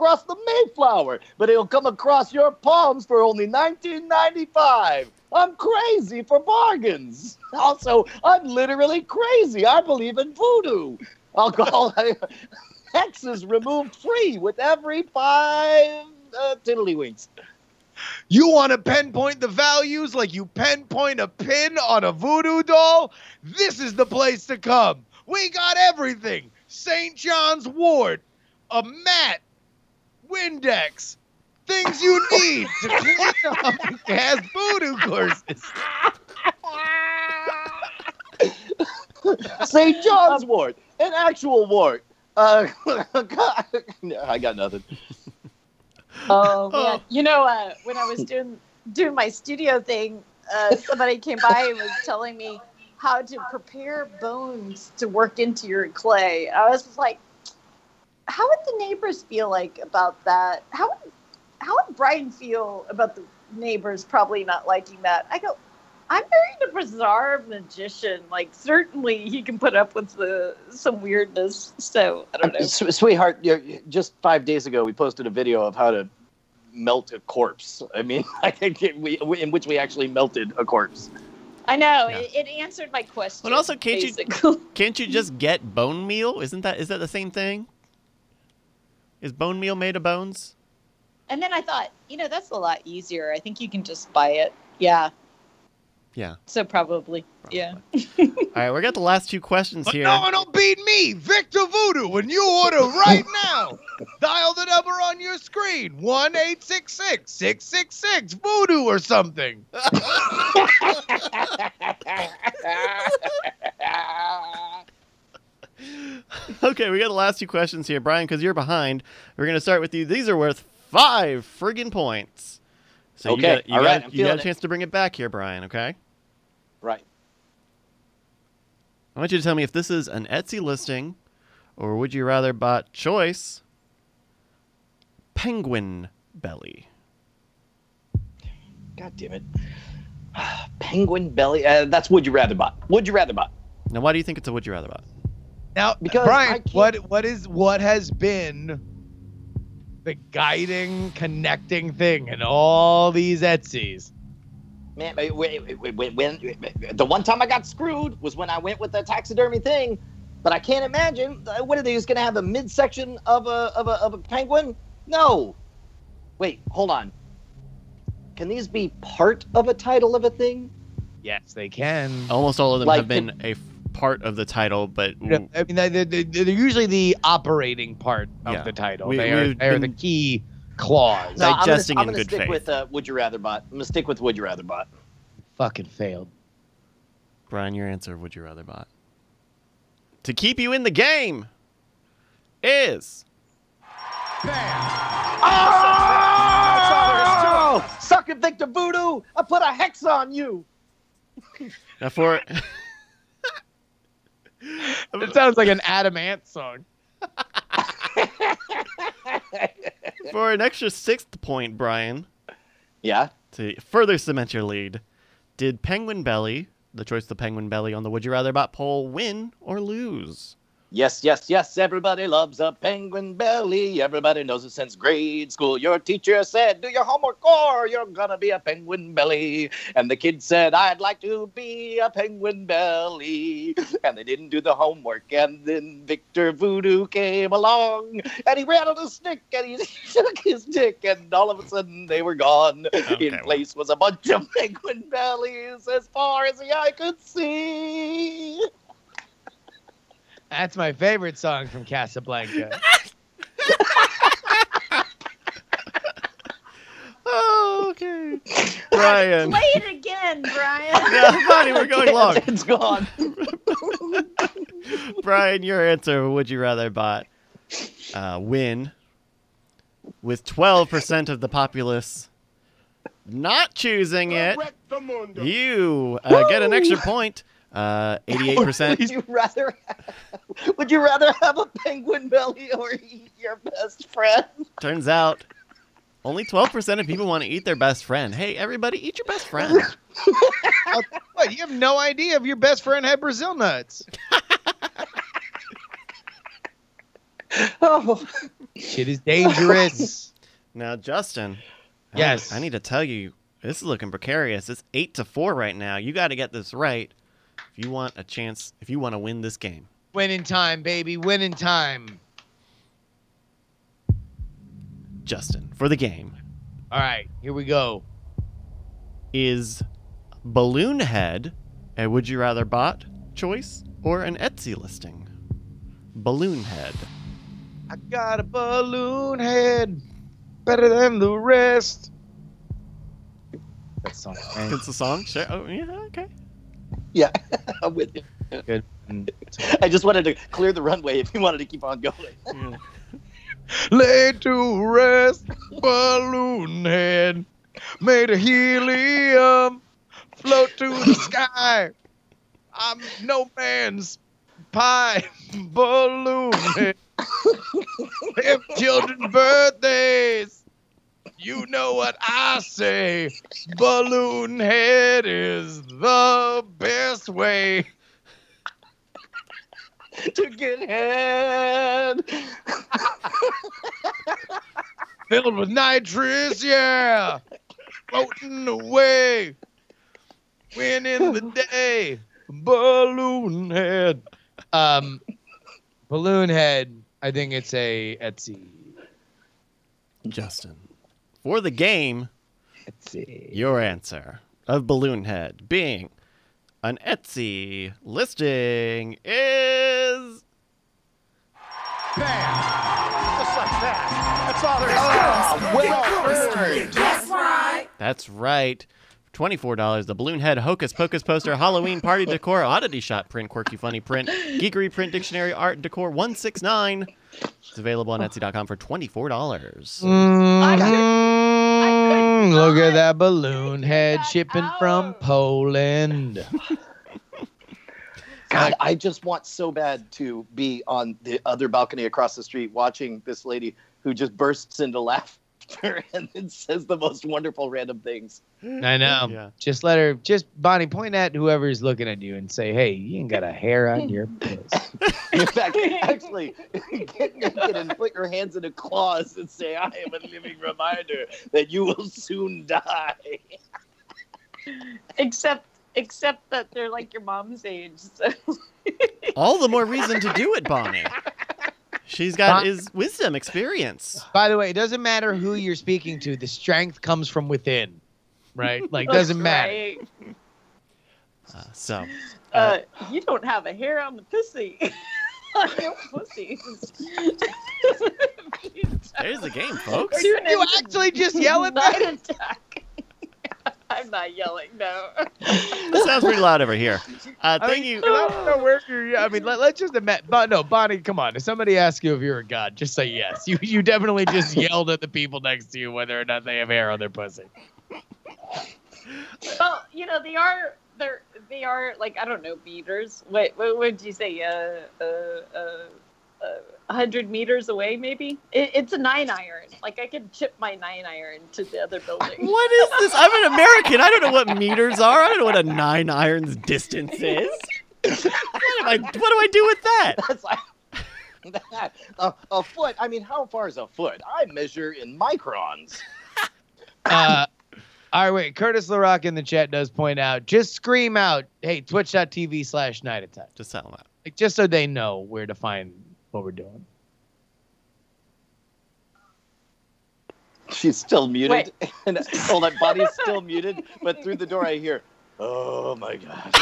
Mayflower, but it'll come across your palms for only $19.95. I'm crazy for bargains. Also, I'm literally crazy. I believe in voodoo. Alcohol X is removed free with every 5 tiddlywinks. You want to pinpoint the values like you pinpoint a pin on a voodoo doll? This is the place to come. We got everything. St. John's wort, a mat, Windex, things you need to clean up gas voodoo courses. St. John's wort, an actual wart. I got nothing. Oh man! You know, when I was doing my studio thing, somebody came by and was telling me how to prepare bones to work into your clay. I was just like, how would the neighbors feel like about that? How would Brian feel about the neighbors probably not liking that? I go, I'm very a bizarre magician. Like, certainly he can put up with some weirdness. So I don't know. Sweetheart, just 5 days ago, we posted a video of how to melt a corpse. I mean, I think in which we actually melted a corpse. I know. Yeah. It answered my question. But also, basically. can't you just get bone meal? Is that the same thing? Is bone meal made of bones? And then I thought, that's a lot easier. I think you can just buy it. Yeah. Yeah. So probably. Yeah. All right, we got the last 2 questions But here. no one will beat me, Victor Voodoo, when you order right now. Dial the number on your screen, 1-866-666-VOODOO or something. Okay, we got the last 2 questions here, Brian, because you're behind. We're going to start with you. These are worth 5 friggin' points. So Okay, you all right, got I'm you got a feeling chance to bring it back here, Brian, okay? Right. I want you to tell me if this is an Etsy listing or would you rather bought choice penguin belly. God damn it. Penguin belly. That's would you rather bot. Would you rather bot. Now, why do you think it's a would you rather bought? Now, Because Brian, I can't- what has been the guiding, connecting thing in all these Etsys? Man, when the one time I got screwed was when I went with the taxidermy thing, but I can't imagine. What are they just going to have a midsection of a penguin? No. Wait, hold on. Can these be part of a title of a thing? Yes, they can. Almost all of them Like have been a part of the title, but I mean, they're usually the operating part of Yeah. the title. We've They are the been- key clause. No, Digesting I'm in gonna good stick faith. with would you rather bot. I'm gonna stick with would you rather bot. Fucking failed. Brian, your answer would you rather bought to keep you in the game is Oh! Suck it, Victor Voodoo! I put a hex on you. now for It sounds like an Adam Ant song. for an extra 6th point, Brian, Yeah. to further cement your lead. Did Penguin Belly, the choice of the Penguin Belly on the Would You Rather Bot poll, win or lose? Yes, yes, yes, everybody loves a penguin belly. Everybody knows it since grade school. Your teacher said, do your homework or you're gonna be a penguin belly. And the kid said, I'd like to be a penguin belly. And they didn't do the homework. And then Victor Voodoo came along and he ran on a stick and he shook his dick. And all of a sudden they were gone. In place was a bunch of penguin bellies as far as the eye could see. That's my favorite song from Casablanca. Oh, okay. Brian. Play it again, Brian. Yeah, Bonnie, we're going long. It's gone. Brian, your answer, would you rather bot win with 12% of the populace not choosing it. You get an extra point. 88%. Would you rather have a penguin belly or eat your best friend? Turns out only 12% of people want to eat their best friend. Hey, everybody, eat your best friend. What? You have no idea if your best friend had Brazil nuts. Oh, shit is dangerous. Now, Justin. Yes. I need to tell you, this is looking precarious. It's 8-4 right now. You got to get this right if you want a chance, if you want to win this game. Winning time, baby. Winning time. Justin, for the game. All right, here we go. Is Balloon Head a Would You Rather bot choice or an Etsy listing? Balloon Head. I got a balloon head, better than the rest. That song. It's a song? Sure. Oh, yeah, okay. yeah, I'm with you. Good. I just wanted to clear the runway if you wanted to keep on going. Yeah. Lay to rest, balloon head, made of helium, float to the sky. I'm no man's pie, balloon head. If children's birthdays, you know what I say. Balloon head is the best way to get head. filled with nitrous, yeah, floating away, winning the day, balloon head. Balloon head. I think it's a Etsy. Justin, for the game, Etsy. your answer of Balloon Head being an Etsy listing is... Just like that. That's all there is. That's right. That's right. $24, the Balloon Head Hocus Pocus poster, Halloween party decor, oddity shot print, quirky funny print, geekery print, dictionary art decor 169. It's available on Etsy.com for $24. Look at that balloon head shipping from Poland. God, I just want so bad to be on the other balcony across the street watching this lady who just bursts into laughter and then says the most wonderful random things. I know. Yeah. Just let her, Bonnie, point at whoever's looking at you and say, hey, you ain't got a hair on your puss. In fact, actually, get naked and put your hands in a claws and say, I am a living reminder that you will soon die. Except that they're like your mom's age. So. All the more reason to do it, Bonnie. She's got his wisdom, experience. By the way, it doesn't matter who you're speaking to. The strength comes from within, right? Like, doesn't matter. Right. You don't have a hair on the pussy. On your pussy. There's the game, folks. You actually just yell at Night me? attack. I'm not yelling, no. This sounds pretty loud over here. Thank you. I don't know where you're. I mean, let's just admit. But no, Bonnie, come on. If somebody asks you if you're a god, just say yes. You definitely just yelled at the people next to you whether or not they have hair on their pussy. Well, you know, they are like, I don't know, meters. What would you say? 100 meters away, maybe. It's a 9-iron. Like, I could chip my 9-iron to the other building. What is this? I'm an American. I don't know what meters are. I don't know what a 9 irons distance is. What do I do with that? A foot? I mean, how far is a foot? I measure in microns. All right, wait. Curtis LaRock in the chat does point out, just scream out, hey, twitch.tv/night attack. Just tell them that. Like, just so they know where to find what we're doing. She's still muted. And hold on, Bonnie's still muted, but through the door I hear, oh my God.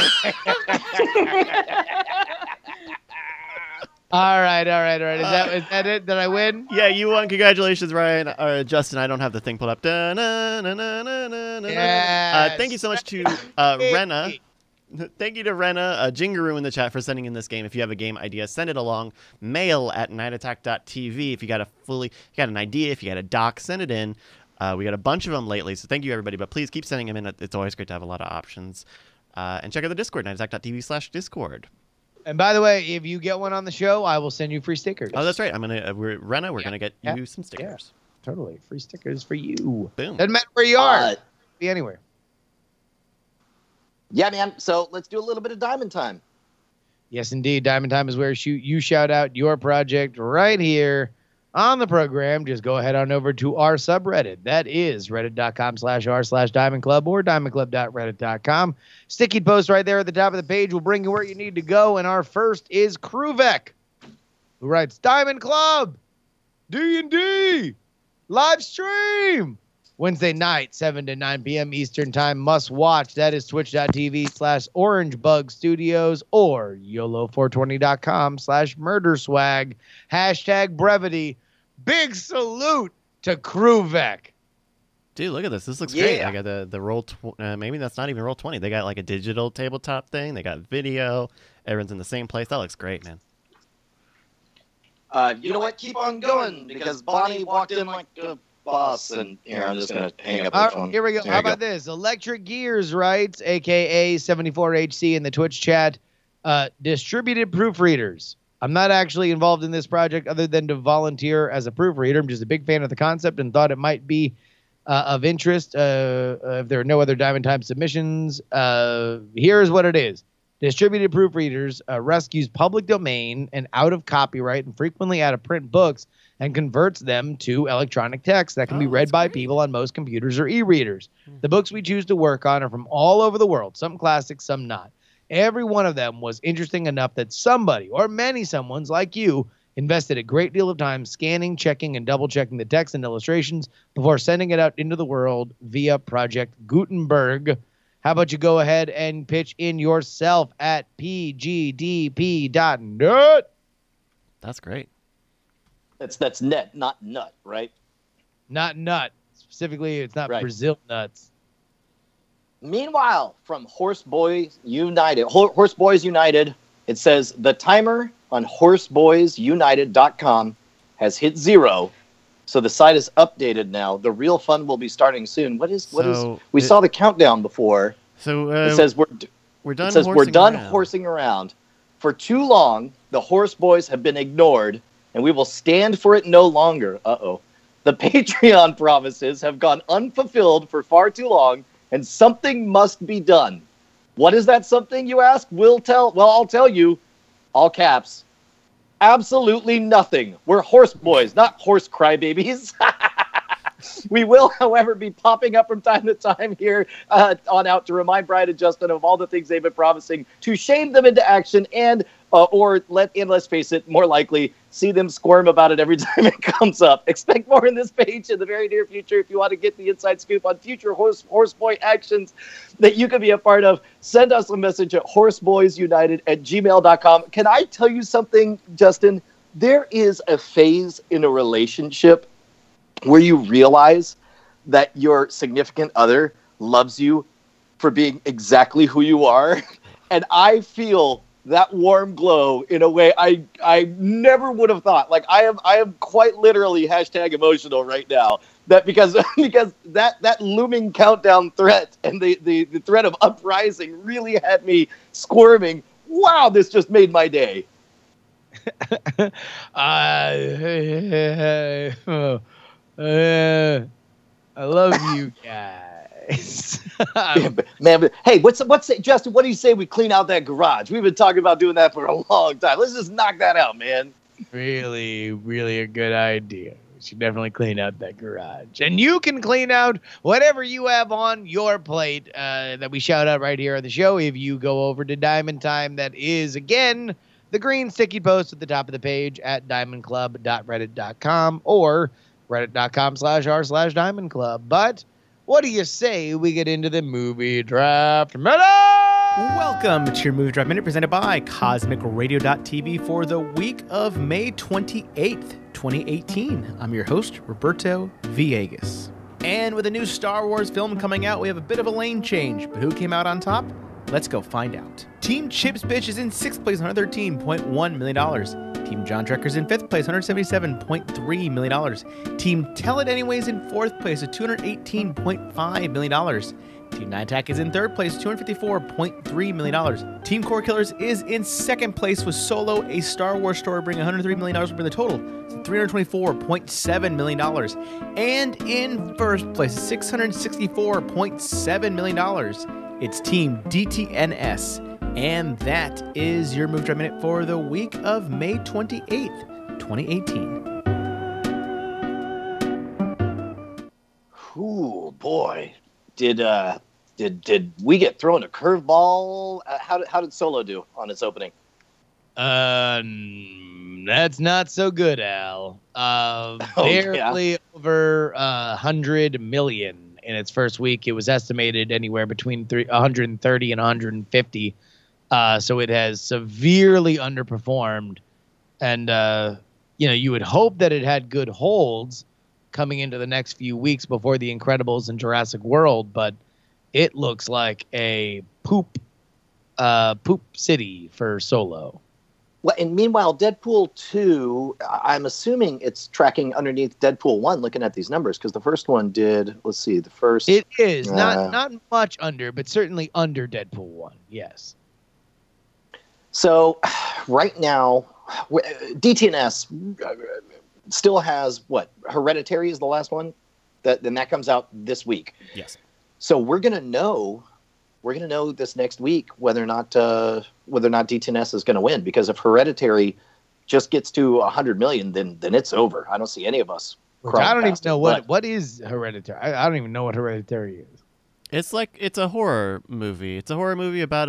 All right. Is that it? Did I win? Yeah, you won. Congratulations, Ryan. Justin, I don't have the thing pulled up. Yes. Thank you so much to Renna. Thank you to Renna, Jingaroo in the chat for sending in this game. If you have a game idea, send it along. Mail at nightattack.tv. If you got an idea, if you got a doc, send it in. We got a bunch of them lately, so thank you everybody. But please keep sending them in. It's always great to have a lot of options. And check out the Discord, nightattack.tv/discord. And by the way, if you get one on the show, I will send you free stickers. Oh, that's right. Renna, we're gonna get you some stickers. Yeah, totally. Free stickers for you. Boom. Doesn't matter where you are. Be anywhere. Yeah, man. So let's do a little bit of Diamond Time. Yes, indeed. Diamond Time is where you shout out your project right here on the program. Just go ahead on over to our subreddit. That is reddit.com/r/Diamond Club or diamondclub.reddit.com. Sticky post right there at the top of the page will bring you where you need to go. And our first is Kruvek, who writes, Diamond Club, D&D, live stream. Wednesday night, 7 to 9 p.m. Eastern Time. Must watch. That is twitch.tv/OrangeBugStudios or YOLO420.com/murderswag. #brevity. Big salute to Kruvek. Dude, look at this. This looks great. I got the roll. Maybe that's not even roll 20. They got like a digital tabletop thing. They got video. Everyone's in the same place. That looks great, man. You know what? Keep on going because Bonnie walked in like a boss. And here, I'm just going to hang up the phone. Here we go. How about this? Electric Gears writes, a.k.a. 74HC in the Twitch chat, distributed proofreaders. I'm not actually involved in this project other than to volunteer as a proofreader. I'm just a big fan of the concept and thought it might be of interest if there are no other Diamond Time submissions. Here's what it is. Distributed proofreaders rescues public domain and out of copyright and frequently out of print books and converts them to electronic text that can be read by people on most computers or e-readers. The books we choose to work on are from all over the world, some classic, some not. Every one of them was interesting enough that somebody, or many someones like you, invested a great deal of time scanning, checking, and double-checking the text and illustrations before sending it out into the world via Project Gutenberg. How about you go ahead and pitch in yourself at pgdp.net? That's great. That's net, not nut, right? Not nut. Specifically, it's not right. Brazil nuts. Meanwhile, from Horse Boys United, it says the timer on horseboysunited.com has hit 0. So the site is updated now. The real fun will be starting soon. We saw the countdown before. So it says we're done. It says we're done horsing around. For too long, the Horse Boys have been ignored, and we will stand for it no longer. The Patreon promises have gone unfulfilled for far too long, and something must be done. What is that something, you ask? Well, I'll tell you. All caps. Absolutely nothing. We're horse boys, not horse crybabies. We will, however, be popping up from time to time here on out to remind Brian and Justin of all the things they've been promising, to shame them into action, and let's face it, more likely, see them squirm about it every time it comes up. Expect more in this page in the very near future. If you want to get the inside scoop on future horseboy actions that you can be a part of, send us a message at horseboysunited@gmail.com. Can I tell you something, Justin? There is a phase in a relationship where you realize that your significant other loves you for being exactly who you are. And I feel that warm glow in a way I never would have thought. Like I am quite literally #emotional right now. That because that looming countdown threat and the threat of uprising really had me squirming. Wow, this just made my day. I love you guys. Man, but, hey, Justin, what do you say we clean out that garage? We've been talking about doing that for a long time. Let's just knock that out, man. really, really a good idea. We should definitely clean out that garage. And you can clean out whatever you have on your plate that we shout out right here on the show. If you go over to Diamond Time, that is, again, the green sticky post at the top of the page at diamondclub.reddit.com or reddit.com/r/diamondclub. But what do you say we get into the movie draft minute? Welcome to your Movie Draft Minute presented by CosmicRadio.tv for the week of May 28th, 2018. I'm your host, Roberto Villegas. And with a new Star Wars film coming out, we have a bit of a lane change. But who came out on top? Let's go find out. Team Chips Bitch is in 6th place, $113.1 million. Team John Trekker's in 5th place, $177.3 million. Team Tell It Anyways in 4th place at $218.5 million. Team Night Attack is in 3rd place, $254.3 million. Team Core Killers is in 2nd place with Solo, a Star Wars story, bringing $103 million, bring the total to $324.7 million. And in 1st place, $664.7 million. It's Team DTNS. And that is your Movie Draft Minute for the week of May 28th, 2018. Ooh, boy. Did we get thrown a curveball? How did Solo do on its opening? That's not so good, Al. Barely over 100 million in its first week. It was estimated anywhere between 130 and 150. So it has severely underperformed, and you would hope that it had good holds coming into the next few weeks before The Incredibles and Jurassic World, but it looks like a poop city for Solo. Well, and meanwhile, Deadpool 2, I'm assuming it's tracking underneath Deadpool 1, looking at these numbers, because the first one did, let's see, the first... It is, not much under, but certainly under Deadpool 1, yes. So, right now, DTNS still has, what, Hereditary is the last one? Then that comes out this week. Yes. So we're gonna know this next week whether or not DTNS is gonna win, because if Hereditary just gets to 100 million, then it's over. I don't see any of us. I don't even know what is Hereditary. I don't even know what Hereditary is. It's a horror movie. It's a horror movie about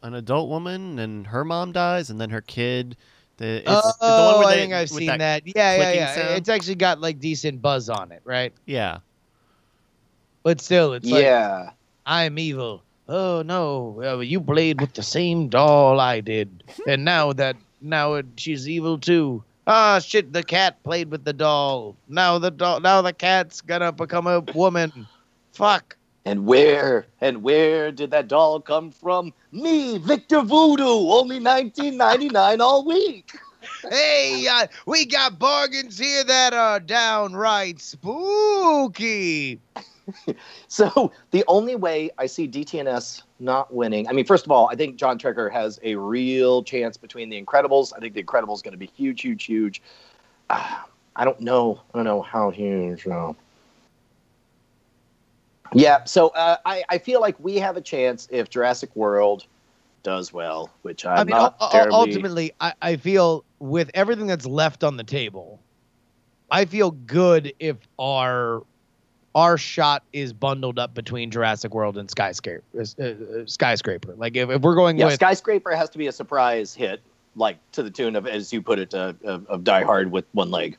an adult woman, and her mom dies, and then her kid. It's the one where I think I've seen that. Yeah. Sound. It's actually got like decent buzz on it, right? Yeah. But still, it's like, yeah. I'm evil. Oh no, you played with the same doll I did, and now she's evil too. Ah, shit! The cat played with the doll. Now the cat's gonna become a woman. Fuck. And where did that doll come from? Me, Victor Voodoo, only $19.99 all week. Hey, we got bargains here that are downright spooky. So the only way I see DTNS not winning, I mean, first of all, I think John Trekker has a real chance between The Incredibles. I think The Incredibles is going to be huge. I don't know how huge. Yeah, so I feel like we have a chance if Jurassic World does well, which I'm not terribly... Ultimately, I feel with everything that's left on the table, I feel good if our shot is bundled up between Jurassic World and Skyscraper. Like if we're going with... Skyscraper has to be a surprise hit, like to the tune of, as you put it, of Die Hard with one leg.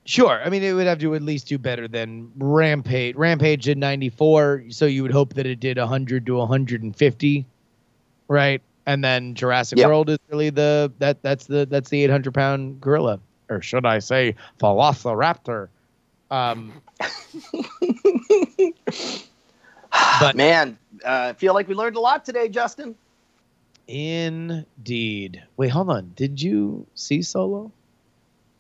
Sure. I mean, it would have to at least do better than Rampage. Rampage did 94, so you would hope that it did 100 to 150, right? And then Jurassic World is really that's the 800-pound gorilla, or should I say, Velociraptor. But man, I feel like we learned a lot today, Justin. Indeed. Wait, hold on. Did you see Solo?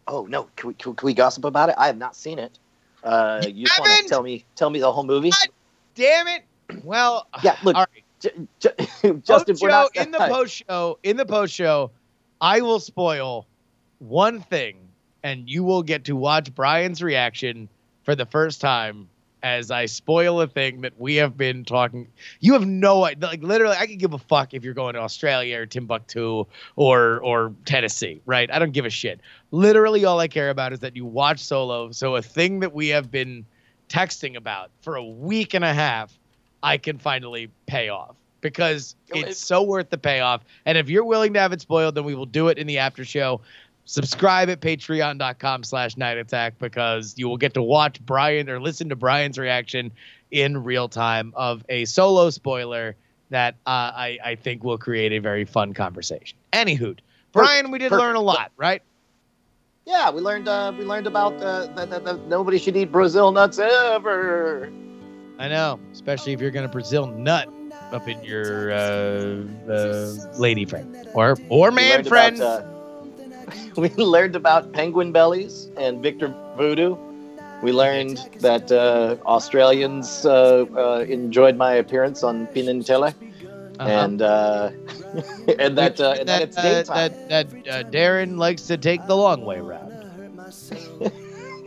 Oh no! Can we gossip about it? I have not seen it. You just want to tell me the whole movie? God damn it! Well, yeah. Look, all right. Justin, we're not in the post show. I will spoil one thing, and you will get to watch Brian's reaction for the first time as I spoil a thing that we have been talking. You have no idea. Like, literally, I could give a fuck if you're going to Australia or Timbuktu or Tennessee, right? I don't give a shit. Literally, all I care about is that you watch Solo. So a thing that we have been texting about for a week and a half, I can finally pay off because it's so worth the payoff. And if you're willing to have it spoiled, then we will do it in the after show. Subscribe at patreon.com/Night Attack because you will get to watch Brian or listen to Brian's reaction in real time of a Solo spoiler that I think will create a very fun conversation. Anywho, Brian, we did learn a lot, right? Yeah, we learned about that nobody should eat Brazil nuts ever. I know, especially if you're going to Brazil nut up in your lady friend or man friend. We learned about penguin bellies and Victor Voodoo. We learned that Australians enjoyed my appearance on Pinin Tele, and that it's daytime. That Darren likes to take the long way round.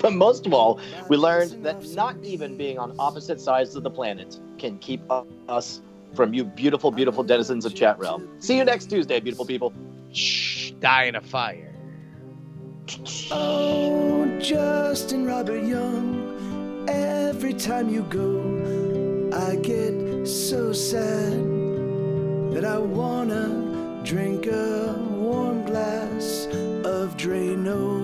But most of all, we learned that not even being on opposite sides of the planet can keep us from you beautiful, beautiful denizens of Chat Realm. See you next Tuesday, beautiful people. Shh, die in a fire. Oh, Justin Robert Young, every time you go, I get so sad that I wanna drink a warm glass of Drano.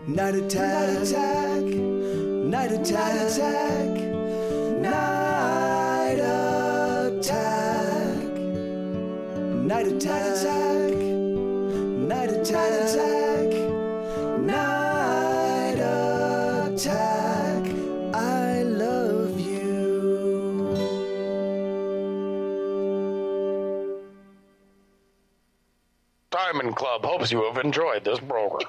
Night attack, night attack, night attack, night attack, night attack, night attack. I love you. Diamond Club hopes you have enjoyed this program.